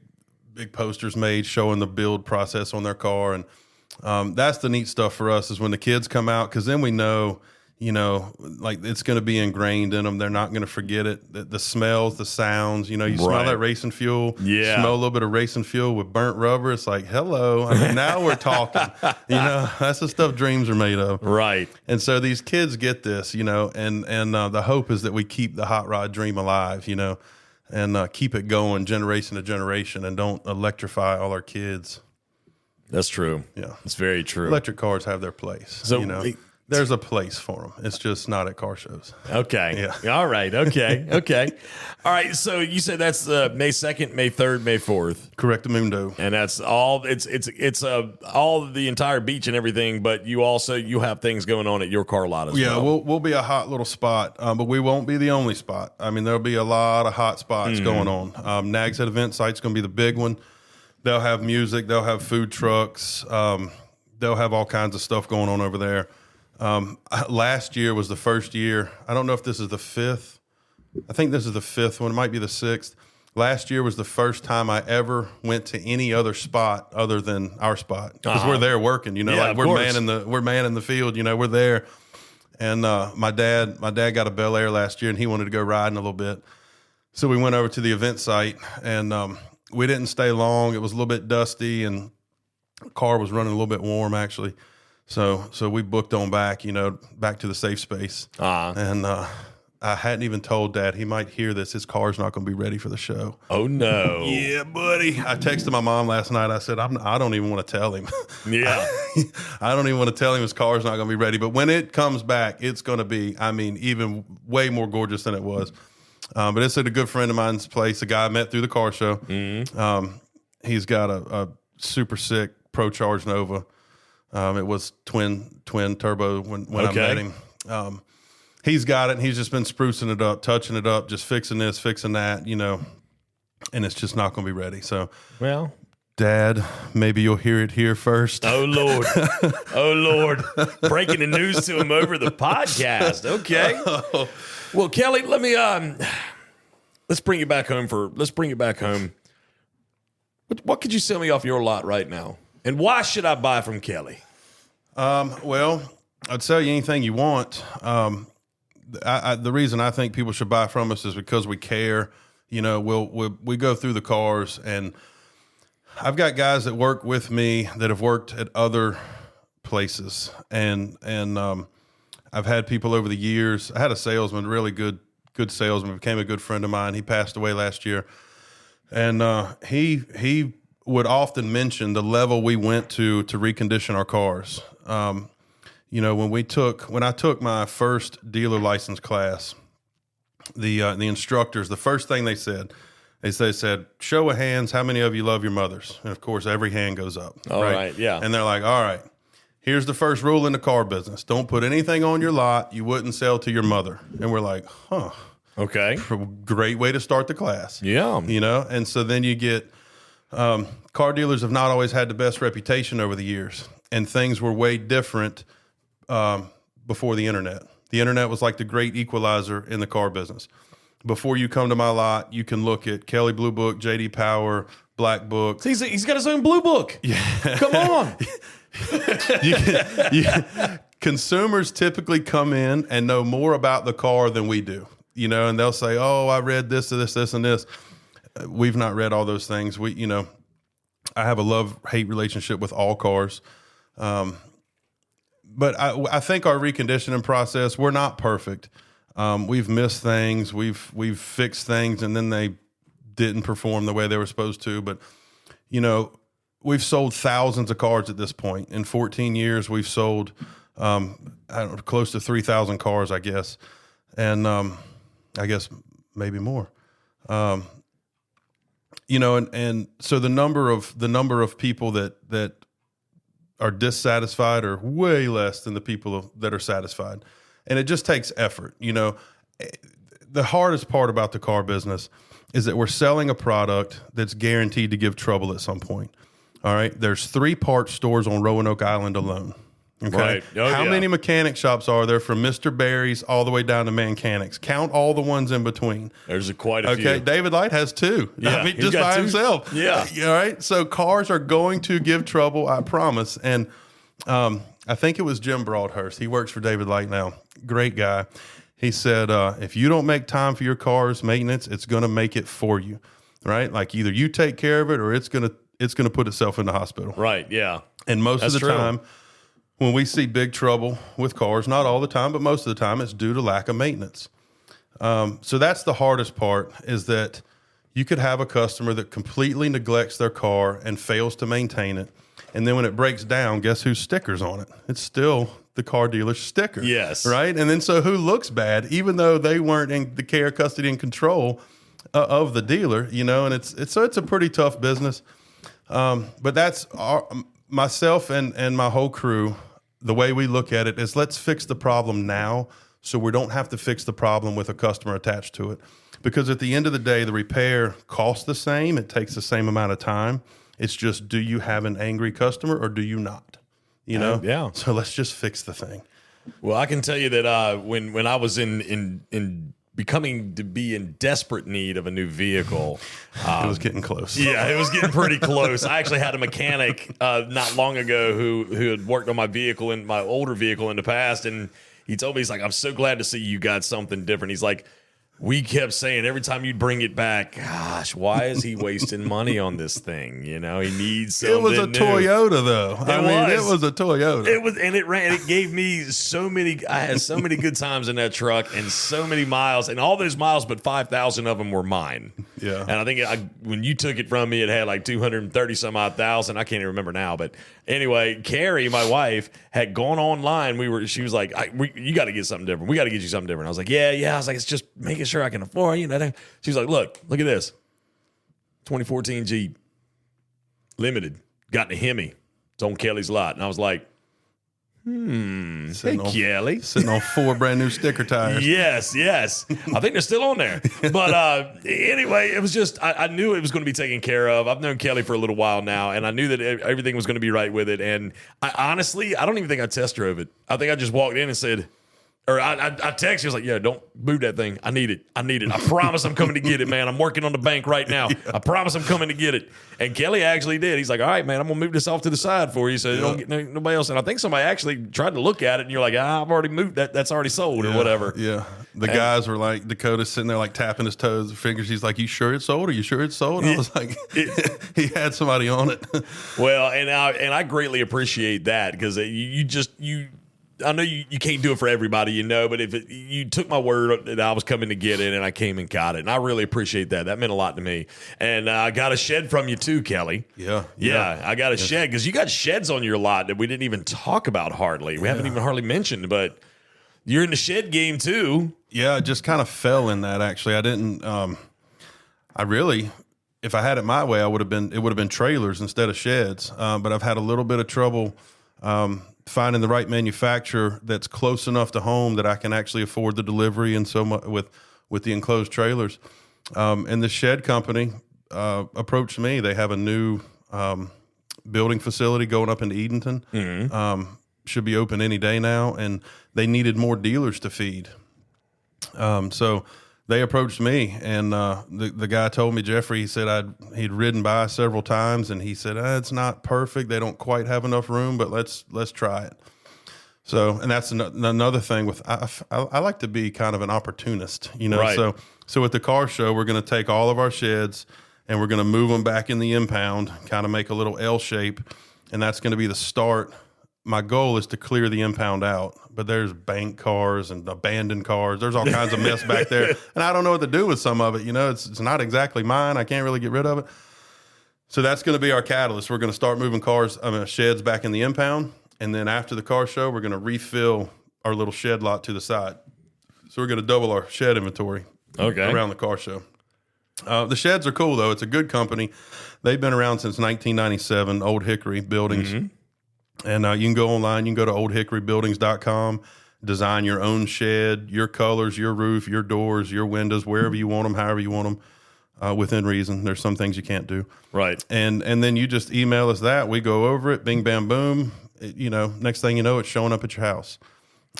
[SPEAKER 4] big posters made showing the build process on their car. And that's the neat stuff for us is when the kids come out, because then we know, like it's going to be ingrained in them. They're not going to forget it. The smells, the sounds, you smell that racing fuel.
[SPEAKER 2] Yeah.
[SPEAKER 4] Smell a little bit of racing fuel with burnt rubber. It's like, hello. I mean, now we're talking. That's the stuff dreams are made of.
[SPEAKER 2] Right.
[SPEAKER 4] And so these kids get this, and the hope is that we keep the hot rod dream alive, and keep it going generation to generation, and don't electrify all our kids.
[SPEAKER 2] That's true.
[SPEAKER 4] Yeah.
[SPEAKER 2] It's very true.
[SPEAKER 4] Electric cars have their place.
[SPEAKER 2] So
[SPEAKER 4] there's a place for them. It's just not at car shows.
[SPEAKER 2] Okay.
[SPEAKER 4] Yeah.
[SPEAKER 2] All right. Okay. Okay. All right. So you said that's May 2nd, May 3rd, May 4th.
[SPEAKER 4] Correctamundo.
[SPEAKER 2] And that's all. It's all the entire beach and everything. But you have things going on at your car lot as well.
[SPEAKER 4] Yeah, we'll be a hot little spot, but we won't be the only spot. I mean, there'll be a lot of hot spots going on. Nags Head event site's going to be the big one. They'll have music. They'll have food trucks. They'll have all kinds of stuff going on over there. Last year was the first year. I don't know if this is the 5th. I think this is the 5th one. It might be the 6th. Last year was the first time I ever went to any other spot other than our spot, because we're there working. Like we're manning the field. We're there. And my dad got a Bel Air last year, and he wanted to go riding a little bit. So we went over to the event site, and we didn't stay long. It was a little bit dusty, and the car was running a little bit warm actually. So we booked on back, back to the safe space. And I hadn't even told Dad. He might hear this. His car's not going to be ready for the show.
[SPEAKER 2] Oh, no.
[SPEAKER 4] Yeah, buddy. I texted my mom last night. I said, I don't even want to tell him.
[SPEAKER 2] Yeah.
[SPEAKER 4] I don't even want to tell him his car's not going to be ready. But when it comes back, it's going to be, even way more gorgeous than it was. But it's at a good friend of mine's place, a guy I met through the car show. Mm-hmm. He's got a super sick Pro Charge Nova. It was twin turbo when I met him. He's got it, and he's just been sprucing it up, touching it up, just fixing this, fixing that, and it's just not going to be ready. So,
[SPEAKER 2] well,
[SPEAKER 4] Dad, maybe you'll hear it here first.
[SPEAKER 2] Oh, Lord. Oh, Lord. Breaking the news to him over the podcast. Okay. Well, Kelly, let me, let's bring you back home. What could you sell me off your lot right now? And why should I buy from Kelly?
[SPEAKER 4] Well, I'd sell you anything you want. The reason I think people should buy from us is because we care. We go through the cars, and I've got guys that work with me that have worked at other places, and I've had people over the years. I had a salesman, really good salesman, became a good friend of mine. He passed away last year, and he would often mention the level we went to recondition our cars. When I took my first dealer license class, the instructors, the first thing they said, show of hands, how many of you love your mothers? And of course, every hand goes up.
[SPEAKER 2] All right, yeah.
[SPEAKER 4] And they're like, all right, here's the first rule in the car business. Don't put anything on your lot you wouldn't sell to your mother. And we're like, huh.
[SPEAKER 2] Okay.
[SPEAKER 4] Great way to start the class.
[SPEAKER 2] Yeah.
[SPEAKER 4] And so then you get, car dealers have not always had the best reputation over the years, and things were way different before the internet. The internet was like the great equalizer in the car business. Before you come to my lot, you can look at Kelly Blue Book, JD Power, Black Book.
[SPEAKER 2] He's got his own Blue Book. Yeah. Come on.
[SPEAKER 4] Consumers typically come in and know more about the car than we do, and they'll say, oh, I read this, and this. We've not read all those things. I have a love-hate relationship with all cars. But I think our reconditioning process, we're not perfect. We've missed things. We've fixed things, and then they didn't perform the way they were supposed to. But, we've sold thousands of cars at this point. In 14 years, we've sold close to 3,000 cars, I guess. And I guess maybe more. And so the number of people that are dissatisfied are way less than the people that are satisfied. And it just takes effort. The hardest part about the car business is that we're selling a product that's guaranteed to give trouble at some point. All right. There's 3 parts stores on Roanoke Island alone. Okay.
[SPEAKER 2] Right.
[SPEAKER 4] How many mechanic shops are there from Mr. Barry's all the way down to Mechanics? Count all the ones in between.
[SPEAKER 2] There's quite a few.
[SPEAKER 4] Okay. David Light has 2.
[SPEAKER 2] Yeah,
[SPEAKER 4] just by
[SPEAKER 2] 2.
[SPEAKER 4] himself.
[SPEAKER 2] Yeah.
[SPEAKER 4] All right. So cars are going to give trouble, I promise. And I I think it was Jim Broadhurst. He works for David Light now. Great guy. He said, if you don't make time for your car's maintenance, it's going to make it for you, right? Like either you take care of it or it's going to put itself in the hospital.
[SPEAKER 2] Right, yeah.
[SPEAKER 4] And most
[SPEAKER 2] That's
[SPEAKER 4] of the
[SPEAKER 2] true.
[SPEAKER 4] time, when we see big trouble with cars, not all the time, but most of the time, it's due to lack of maintenance. So that's the hardest part, is that you could have a customer that completely neglects their car and fails to maintain it. And then when it breaks down, guess whose sticker's on it? It's still the car dealer's sticker.
[SPEAKER 2] Yes.
[SPEAKER 4] Right? And then so who looks bad, even though they weren't in the care, custody, and control of the dealer, and it's a pretty tough business. But that's myself and my whole crew, the way we look at it is let's fix the problem now so we don't have to fix the problem with a customer attached to it. Because at the end of the day, the repair costs the same. It takes the same amount of time. It's just, do you have an angry customer or do you not?
[SPEAKER 2] Yeah.
[SPEAKER 4] So let's just fix the thing.
[SPEAKER 2] Well, I can tell you that when I was in becoming to be in desperate need of a new vehicle,
[SPEAKER 4] It was getting close.
[SPEAKER 2] Yeah, it was getting pretty close. I actually had a mechanic not long ago who had worked on my vehicle, in my older vehicle in the past, and he told me, he's like, I'm so glad to see you got something different. He's like, we kept saying every time you'd bring it back, gosh, why is he wasting money on this thing? He needs something
[SPEAKER 4] It was a
[SPEAKER 2] new.
[SPEAKER 4] Toyota, though. It was a Toyota.
[SPEAKER 2] It was, and it ran. It gave me so many. I had so many good times in that truck, and so many miles, and all those miles, but 5,000 of them were mine.
[SPEAKER 4] Yeah.
[SPEAKER 2] And I think when you took it from me, it had like 230 some odd thousand. I can't even remember now, but anyway, Carrie, my wife, had gone online. She was like, "You got to get something different. We got to get you something different." I was like, "Yeah." I was like, "It's just making sure I can afford." She's like, "Look at this, 2014 Jeep, limited, got the Hemi. It's on Kelly's lot." And I was like, Kelly.
[SPEAKER 4] Sitting on 4 brand new sticker tires.
[SPEAKER 2] Yes. I think they're still on there. But anyway, it was just, I knew it was going to be taken care of. I've known Kelly for a little while now, and I knew that everything was going to be right with it. And I don't even think I test drove it. I think I just walked in and said, or I texted you, I was like, "Yeah, don't move that thing. I need it. I promise I'm coming to get it, man. I'm working on the bank right now. I promise I'm coming to get it." And Kelly actually did. He's like, "All right, man, I'm going to move this off to the side for you so you don't get nobody else." And I think somebody actually tried to look at it, and you're like, "I've already moved that. That's already sold," or whatever.
[SPEAKER 4] Yeah. The guys were like, Dakota's sitting there like tapping his toes, fingers. He's like, "You sure it's sold? Are you sure it's sold?" And I was like, he had somebody on it.
[SPEAKER 2] Well, and I greatly appreciate that, because I know you can't do it for everybody, but if you took my word that I was coming to get it, and I came and got it, and I really appreciate that. That meant a lot to me. And I got a shed from you too, Kelly.
[SPEAKER 4] Yeah.
[SPEAKER 2] I got a shed, because you got sheds on your lot that we didn't even talk about hardly. We haven't even hardly mentioned, but you're in the shed game too.
[SPEAKER 4] Yeah, I just kind of fell in that, actually. I didn't. If I had it my way, it would have been trailers instead of sheds. But I've had a little bit of trouble finding the right manufacturer that's close enough to home that I can actually afford the delivery and so much with the enclosed trailers. And the shed company approached me. They have a new building facility going up into Edenton. Mm-hmm. Should be open any day now, and they needed more dealers to feed. So they approached me, and the guy told me, Jeffrey, he said he'd ridden by several times, and he said, "It's not perfect. They don't quite have enough room, but let's try it." So, and that's another thing with, I like to be kind of an opportunist,
[SPEAKER 2] Right.
[SPEAKER 4] So with the car show, we're going to take all of our sheds and we're going to move them back in the impound, kind of make a little L shape, and that's going to be the start. My goal is to clear the impound out, but there's bank cars and abandoned cars. There's all kinds of mess back there, and I don't know what to do with some of it. It's not exactly mine. I can't really get rid of it. So that's going to be our catalyst. We're going to start moving sheds back in the impound, and then after the car show, we're going to refill our little shed lot to the side. So we're going to double our shed inventory around the car show. The sheds are cool, though. It's a good company. They've been around since 1997, Old Hickory Buildings. Mm-hmm. And you can go online. You can go to oldhickorybuildings.com, design your own shed, your colors, your roof, your doors, your windows, wherever you want them, however you want them, within reason. There's some things you can't do.
[SPEAKER 2] Right.
[SPEAKER 4] And then you just email us that. We go over it, bing, bam, boom. Next thing you know, it's showing up at your house.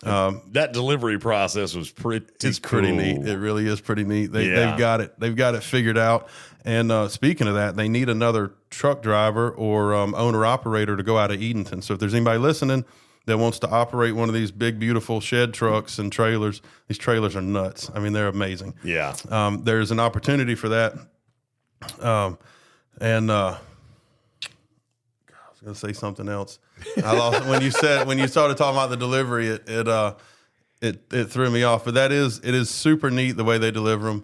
[SPEAKER 2] That delivery process was pretty
[SPEAKER 4] neat. It really is pretty neat. They've got it. They've got it figured out. And speaking of that, they need another truck driver or owner operator to go out of Edenton. So if there's anybody listening that wants to operate one of these big, beautiful shed trucks and trailers. These trailers are nuts. I mean, they're amazing.
[SPEAKER 2] Yeah.
[SPEAKER 4] There's an opportunity for that. I was going to say something else. I lost when you started talking about the delivery. It threw me off. But it is super neat the way they deliver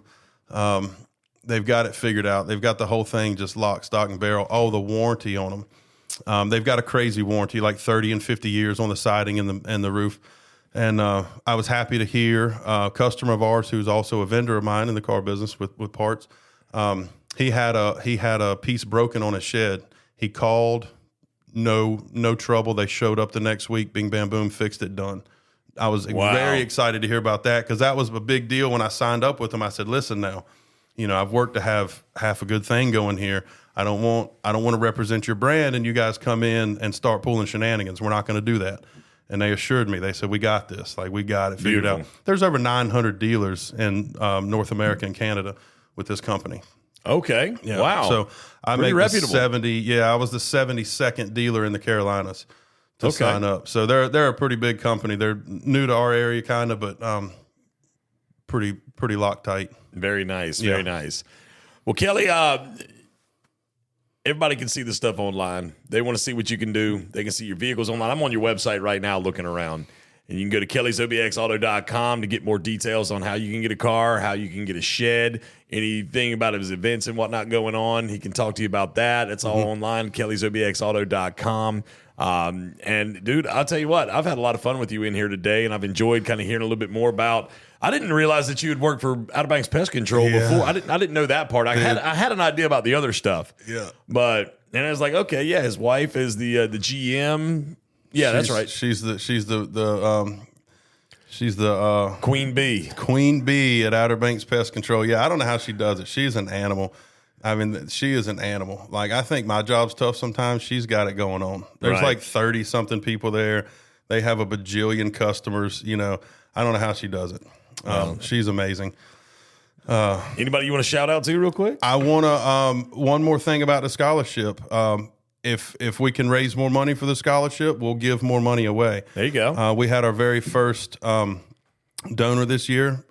[SPEAKER 4] them. They've got it figured out. They've got the whole thing just lock, stock, and barrel. Oh, the warranty on them. They've got a crazy warranty, like 30 and 50 years on the siding and the roof. And I was happy to hear a customer of ours who's also a vendor of mine in the car business with parts. He had a piece broken on his shed. He called, no trouble. They showed up the next week, bing, bam, boom, fixed it, done. I was very excited to hear about that because that was a big deal when I signed up with him. I said, listen now, I've worked to have half a good thing going here. I don't want to represent your brand and you guys come in and start pulling shenanigans. We're not going to do that. And they assured me, they said, we got this. Like, we got it figured out. There's over 900 dealers in North America and Canada with this company.
[SPEAKER 2] Okay.
[SPEAKER 4] Yeah.
[SPEAKER 2] Wow.
[SPEAKER 4] So I
[SPEAKER 2] Pretty
[SPEAKER 4] make
[SPEAKER 2] reputable.
[SPEAKER 4] 70. Yeah, I was the 72nd dealer in the Carolinas to sign up. So they're a pretty big company. They're new to our area, kind of, but pretty Loctite.
[SPEAKER 2] Very nice. Very nice. Well, Kelly, everybody can see this stuff online. They want to see what you can do. They can see your vehicles online. I'm on your website right now looking around. And you can go to kellysobxauto.com to get more details on how you can get a car, how you can get a shed, anything about his events and whatnot going on. He can talk to you about that. It's all online, kellysobxauto.com. And, dude, I'll tell you what, I've had a lot of fun with you in here today, and I've enjoyed kind of hearing a little bit more about – I didn't realize that you had worked for Outer Banks Pest Control before. I didn't know that part. I had an idea about the other stuff.
[SPEAKER 4] Yeah.
[SPEAKER 2] But – and I was like, okay, yeah, his wife is the GM. Yeah, that's right.
[SPEAKER 4] She's the
[SPEAKER 2] Queen Bee.
[SPEAKER 4] Queen Bee at Outer Banks Pest Control. Yeah, I don't know how she does it. She's an animal. I mean, she is an animal. Like, I think my job's tough sometimes. She's got it going on. There's like 30-something people there. They have a bajillion customers. I don't know how she does it. She's amazing.
[SPEAKER 2] Anybody you want to shout out to real quick?
[SPEAKER 4] I want to one more thing about the scholarship. If we can raise more money for the scholarship, we'll give more money away.
[SPEAKER 2] There you go.
[SPEAKER 4] We had our very first donor this year,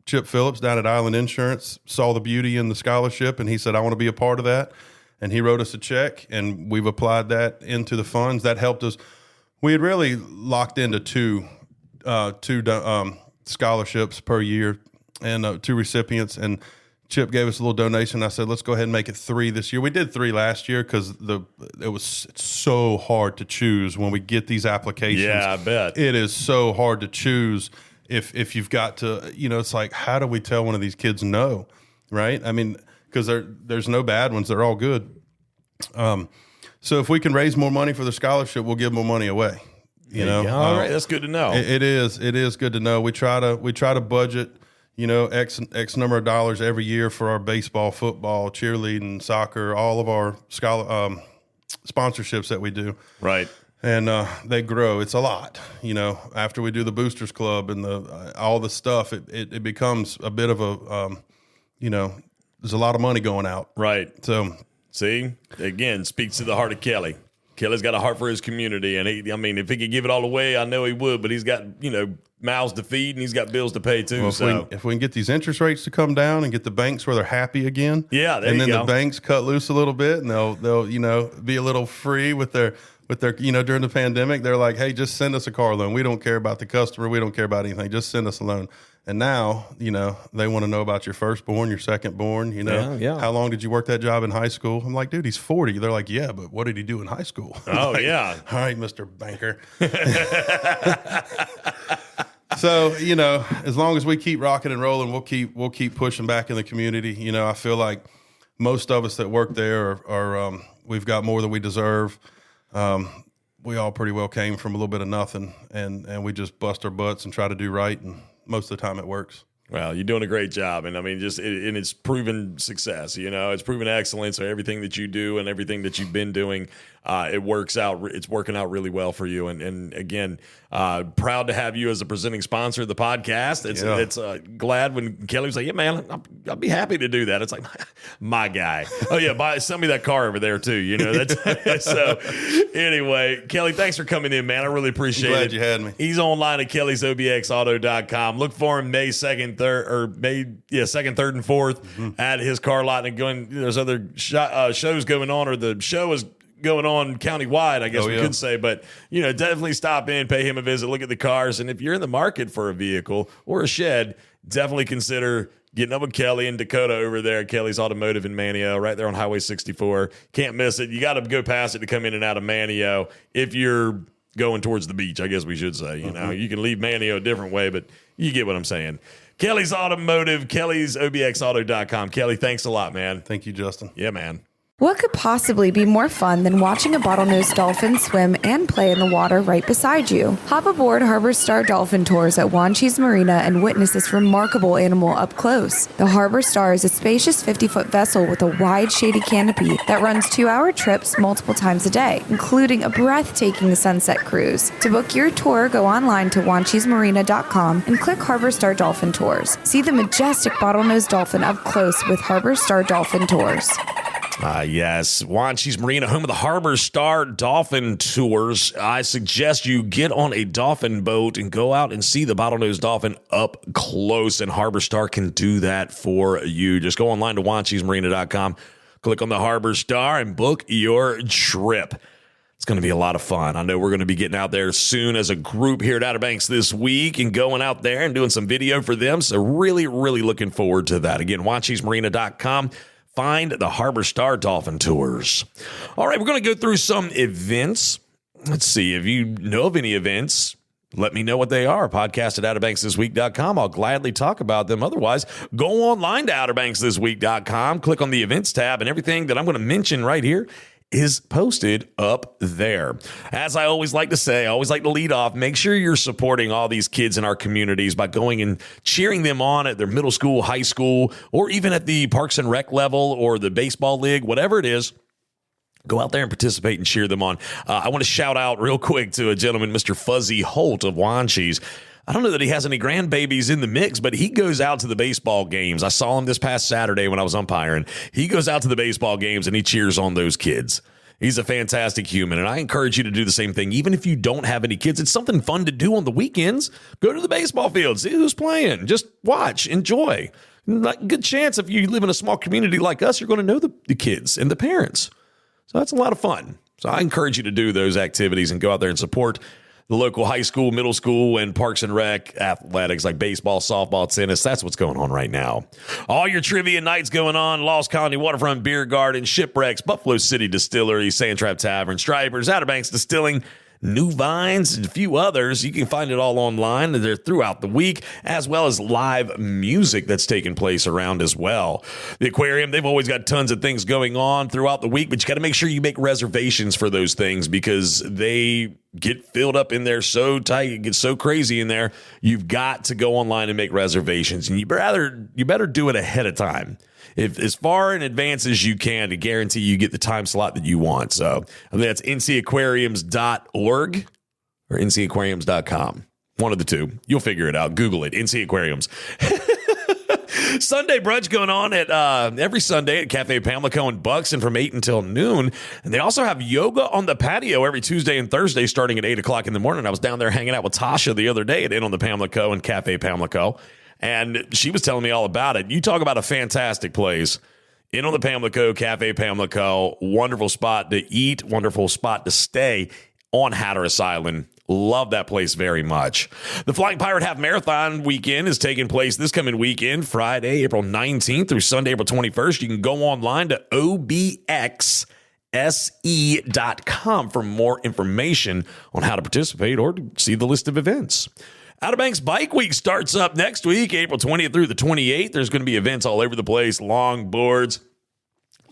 [SPEAKER 4] Chip Phillips down at Island Insurance, saw the beauty in the scholarship, and he said, I want to be a part of that. And he wrote us a check, and we've applied that into the funds. That helped us. We had really locked into two scholarships per year and 2 recipients, and Chip gave us a little donation. I said, let's go ahead and make it 3 this year. We did 3 last year because it's so hard to choose when we get these applications.
[SPEAKER 2] Yeah, I bet.
[SPEAKER 4] It is so hard to choose if you've got to, it's like, how do we tell one of these kids no, right? I mean, because there's no bad ones. They're all good. So if we can raise more money for the scholarship, we'll give more money away.
[SPEAKER 2] All right, that's good to know.
[SPEAKER 4] It is good to know. We try to budget, X number of dollars every year for our baseball, football, cheerleading, soccer, all of our sponsorships that we do.
[SPEAKER 2] Right.
[SPEAKER 4] And they grow. It's a lot, after we do the Boosters Club and all the stuff, it becomes a bit of a, there's a lot of money going out.
[SPEAKER 2] Right.
[SPEAKER 4] So
[SPEAKER 2] see, again, speaks to the heart of Kelly. Kelly's got a heart for his community, and if he could give it all away, I know he would. But he's got mouths to feed, and he's got bills to pay too.
[SPEAKER 4] Well, if we can get these interest rates to come down and get the banks where they're happy again,
[SPEAKER 2] and then
[SPEAKER 4] the banks cut loose a little bit, and they'll be a little free with their during the pandemic. They're like, hey, just send us a car loan. We don't care about the customer. We don't care about anything. Just send us a loan. And now, they want to know about your firstborn, your secondborn, how long did you work that job in high school? I'm like, dude, he's 40. They're like, yeah, but what did he do in high school?
[SPEAKER 2] Oh,
[SPEAKER 4] like,
[SPEAKER 2] yeah.
[SPEAKER 4] All right, Mr. Banker. So, as long as we keep rocking and rolling, we'll keep pushing back in the community. I feel like most of us that work there are we've got more than we deserve. We all pretty well came from a little bit of nothing, and we just bust our butts and try to do right, and most of the time it works.
[SPEAKER 2] Well, you're doing a great job, and I mean, and it's proven success. It's proven excellence. So everything that you do and everything that you've been doing, it works out. It's working out really well for you. And again, proud to have you as a presenting sponsor of the podcast. It's glad when Kelly was like, yeah, man, I'll be happy to do that. It's like, my guy. Oh yeah, send me that car over there too. You know, that's so anyway, Kelly, thanks for coming in, man. I really appreciate it.
[SPEAKER 4] Glad you had me.
[SPEAKER 2] He's online at kellysobxauto.com. Look for him May 2nd, 3rd, 2nd, 3rd, and 4th at his car lot. And going, there's other shows going on, or the show is going on countywide, I guess we could say. But, you know, definitely stop in, pay him a visit, look at the cars. And if you're in the market for a vehicle or a shed, definitely consider getting up with Kelly and Dakota over there at Kelly's Automotive in Manteo, right there on Highway 64. Can't miss it. You got to go past it to come in and out of Manteo if you're going towards the beach, I guess we should say. You know, you can leave Manteo a different way, but you get what I'm saying. Kelly's Automotive, Kelly's OBXauto.com. Kelly, thanks a lot, man.
[SPEAKER 4] Thank you, Justin.
[SPEAKER 2] Yeah, man.
[SPEAKER 1] What could possibly be more fun than watching a bottlenose dolphin swim and play in the water right beside you? Hop aboard Harbor Star Dolphin Tours at Wanchese Marina and witness this remarkable animal up close. The Harbor Star is a spacious 50-foot vessel with a wide, shady canopy that runs 2-hour trips multiple times a day, including a breathtaking sunset cruise. To book your tour, go online to wanchesemarina.com and click Harbor Star Dolphin Tours. See the majestic bottlenose dolphin up close with Harbor Star Dolphin Tours.
[SPEAKER 2] Yes, Wanchese Marina, home of the Harbor Star Dolphin Tours. I suggest you get on a dolphin boat and go out and see the bottlenose dolphin up close, and Harbor Star can do that for you. Just go online to wanchesemarina.com, click on the Harbor Star, and book your trip. It's going to be a lot of fun. I know we're going to be getting out there soon as a group here at Outer Banks this week and going out there and doing some video for them, so really, really looking forward to that. Again, wanchesemarina.com. Find the Harbor Star Dolphin Tours. All right, we're going to go through some events. Let's see. If you know of any events, let me know what they are. Podcast at OuterBanksThisWeek.com. I'll gladly talk about them. Otherwise, go online to OuterBanksThisWeek.com, click on the events tab, and everything that I'm going to mention right here is posted up there. As I always like to say, I always like to lead off, make sure you're supporting all these kids in our communities by going and cheering them on at their middle school, high school, or even at the Parks and Rec level or the baseball league, whatever it is. Go out there and participate and cheer them on. I want to shout out real quick to a gentleman, Mr. Fuzzy Holt of Wanchese. I don't know that he has any grandbabies in the mix, but he goes out to the baseball games. I saw him this past Saturday when I was umpiring. He goes out to the baseball games and he cheers on those kids. He's a fantastic human, and I encourage you to do the same thing. Even if you don't have any kids, it's something fun to do on the weekends. Go to the baseball field, see who's playing. Just watch, enjoy. Good chance if you live in a small community like us, you're going to know the kids and the parents. So that's a lot of fun. So I encourage you to do those activities and go out there and support the local high school, middle school, and Parks and Rec athletics like baseball, softball, tennis. That's what's going on right now. All your trivia nights going on. Lost Colony Waterfront Beer Garden, Shipwrecks, Buffalo City Distillery, Sandtrap Tavern, Stripers, Outer Banks Distilling, New Vines, and a few others. You can find it all online. They're throughout the week, as well as live music that's taking place around as well. The aquarium, they've always got tons of things going on throughout the week, but you got to make sure you make reservations for those things because they get filled up in there so tight. It gets so crazy in there. You've got to go online and make reservations, and you better do it ahead of time. If as far in advance as you can to guarantee you get the time slot that you want. So I think that's ncaquariums.org or ncaquariums.com. One of the two. You'll figure it out. Google it. NC Aquariums. Sunday brunch going on at every Sunday at Cafe Pamlico in Buxton from 8 until noon. And they also have yoga on the patio every Tuesday and Thursday starting at 8 o'clock in the morning. I was down there hanging out with Tasha the other day at In on the Pamlico and Cafe Pamlico. And she was telling me all about it. You talk about a fantastic place. In on the Pamlico, Cafe Pamlico, wonderful spot to eat, wonderful spot to stay on Hatteras Island. Love that place very much. The Flying Pirate Half Marathon weekend is taking place this coming weekend, Friday, April 19th through Sunday, April 21st. You can go online to obxse.com for more information on how to participate or to see the list of events. Outer Banks Bike Week starts up next week, April 20th through the 28th. There's going to be events all over the place, longboards,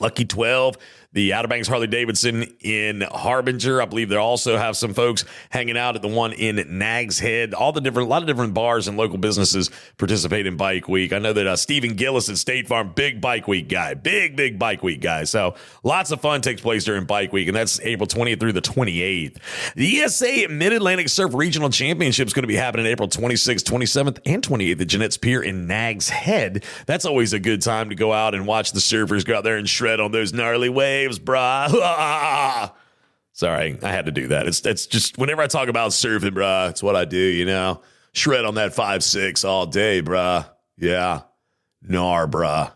[SPEAKER 2] Lucky 12, the Outer Banks Harley-Davidson in Harbinger. I believe they also have some folks hanging out at the one in Nags Head. A lot of different bars and local businesses participate in Bike Week. I know that Stephen Gillis at State Farm, big Bike Week guy, big Bike Week guy. So lots of fun takes place during Bike Week, and that's April 20th through the 28th. The ESA Mid-Atlantic Surf Regional Championship is going to be happening April 26th, 27th, and 28th at Jeanette's Pier in Nags Head. That's always a good time to go out and watch the surfers go out there and shred on those gnarly waves, brah. Sorry, I had to do that. It's just whenever I talk about surfing, brah, it's what I do, you know. Shred on that 5.6 all day, brah. Yeah. Gnar, brah.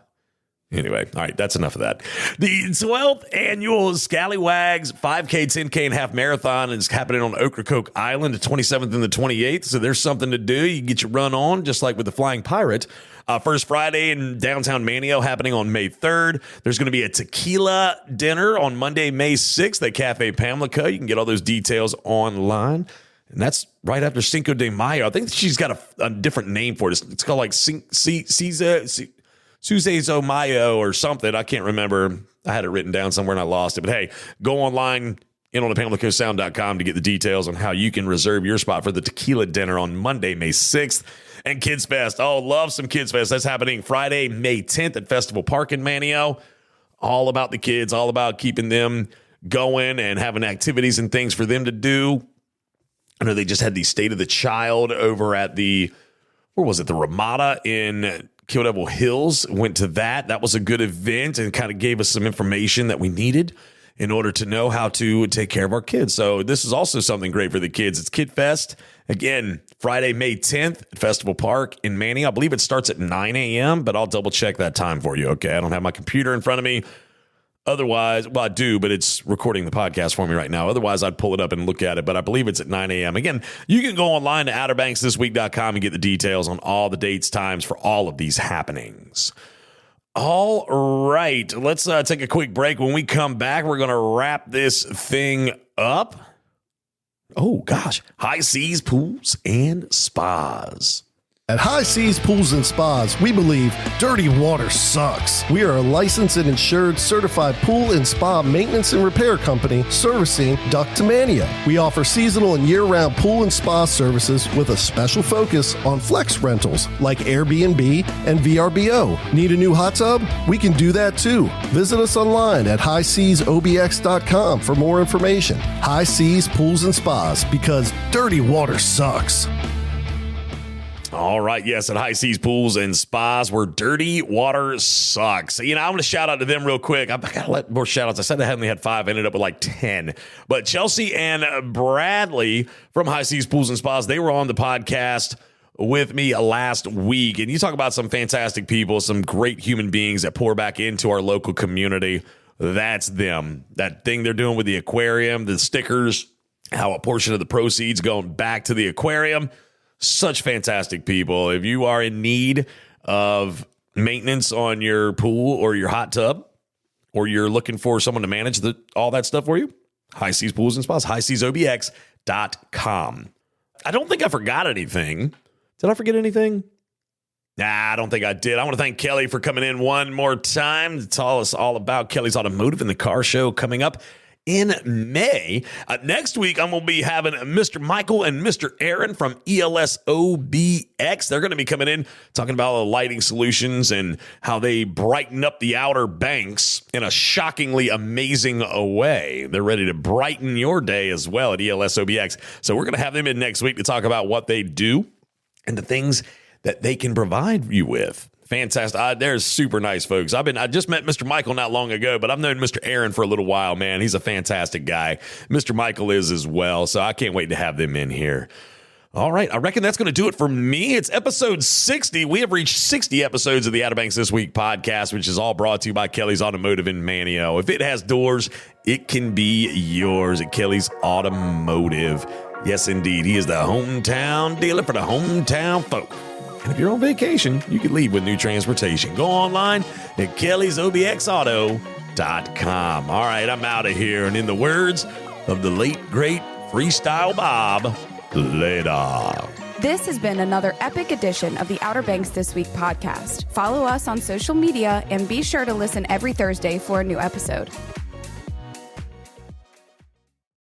[SPEAKER 2] Anyway, all right, that's enough of that. The 12th annual Scallywags 5K, 10K, and half marathon is happening on Ocracoke Island, the 27th and the 28th. So there's something to do. You can get your run on, just like with the Flying Pirate. First Friday in downtown Manteo happening on May 3rd. There's going to be a tequila dinner on Monday, May 6th at Cafe Pamlico. You can get all those details online. And that's right after Cinco de Mayo. I think she's got a different name for it. It's called like Suceso Mayo or something. I can't remember. I had it written down somewhere and I lost it. But hey, go online, in on the PamlicoSound.com to get the details on how you can reserve your spot for the tequila dinner on Monday, May 6th. And Kids Fest. Oh, love some Kids Fest. That's happening Friday, May 10th at Festival Park in Manteo. All about the kids, all about keeping them going and having activities and things for them to do. I know they just had the State of the Child over at the Ramada in Kill Devil Hills. Went to that. That was a good event and kind of gave us some information that we needed in order to know how to take care of our kids. So this is also something great for the kids. It's Kid Fest. Again, Friday, May 10th at Festival Park in Manteo. I believe it starts at 9 a.m., but I'll double check that time for you, okay? I don't have my computer in front of me. Otherwise, well, I do, but it's recording the podcast for me right now. Otherwise, I'd pull it up and look at it, but I believe it's at 9 a.m. Again, you can go online to outerbanksthisweek.com and get the details on all the dates, times for all of these happenings. All right, let's take a quick break. When we come back, we're going to wrap this thing up. Oh, gosh. High Seas Pools and Spas.
[SPEAKER 3] At High Seas Pools and Spas, we believe dirty water sucks. We are a licensed and insured certified pool and spa maintenance and repair company servicing Duck to Manteo. We offer seasonal and year-round pool and spa services with a special focus on flex rentals like Airbnb and VRBO. Need a new hot tub? We can do that too. Visit us online at highseasobx.com for more information. High Seas Pools and Spas, because dirty water sucks.
[SPEAKER 2] All right, yes, at High Seas Pools and Spas, where dirty water sucks. You know, I'm going to shout out to them real quick. I got to let more shout outs. I said I only had 5, ended up with like 10. But Chelsea and Bradley from High Seas Pools and Spas, they were on the podcast with me last week. And you talk about some fantastic people, some great human beings that pour back into our local community. That's them. That thing they're doing with the aquarium, the stickers, how a portion of the proceeds going back to the aquarium. Such fantastic people. If you are in need of maintenance on your pool or your hot tub, or you're looking for someone to manage all that stuff for you, High Seas Pools and Spas, highseasobx.com. I don't think I forgot anything. Did I forget anything? Nah, I don't think I did. I want to thank Kelly for coming in one more time to tell us all about Kelly's Automotive and the car show coming up in May. Next week, I'm going to be having Mr. Michael and Mr. Aaron from ELS OBX. They're going to be coming in talking about the lighting solutions and how they brighten up the Outer Banks in a shockingly amazing way. They're ready to brighten your day as well at ELS OBX. So we're going to have them in next week to talk about what they do and the things that they can provide you with. Fantastic. They're super nice folks. I just met Mr. Michael not long ago, but I've known Mr. Aaron for a little while, man. He's a fantastic guy. Mr. Michael is as well, so I can't wait to have them in here. All right, I reckon that's going to do it for me. It's episode 60. We have reached 60 episodes of the Outer Banks This Week podcast, which is all brought to you by Kelly's Automotive in Manteo. If it has doors, it can be yours at Kelly's Automotive. Yes, indeed. He is the hometown dealer for the hometown folk. And if you're on vacation, you can leave with new transportation. Go online at kellysobxauto.com. All right, I'm out of here. And in the words of the late, great Freestyle Bob, later.
[SPEAKER 1] This has been another epic edition of the Outer Banks This Week podcast. Follow us on social media and be sure to listen every Thursday for a new episode.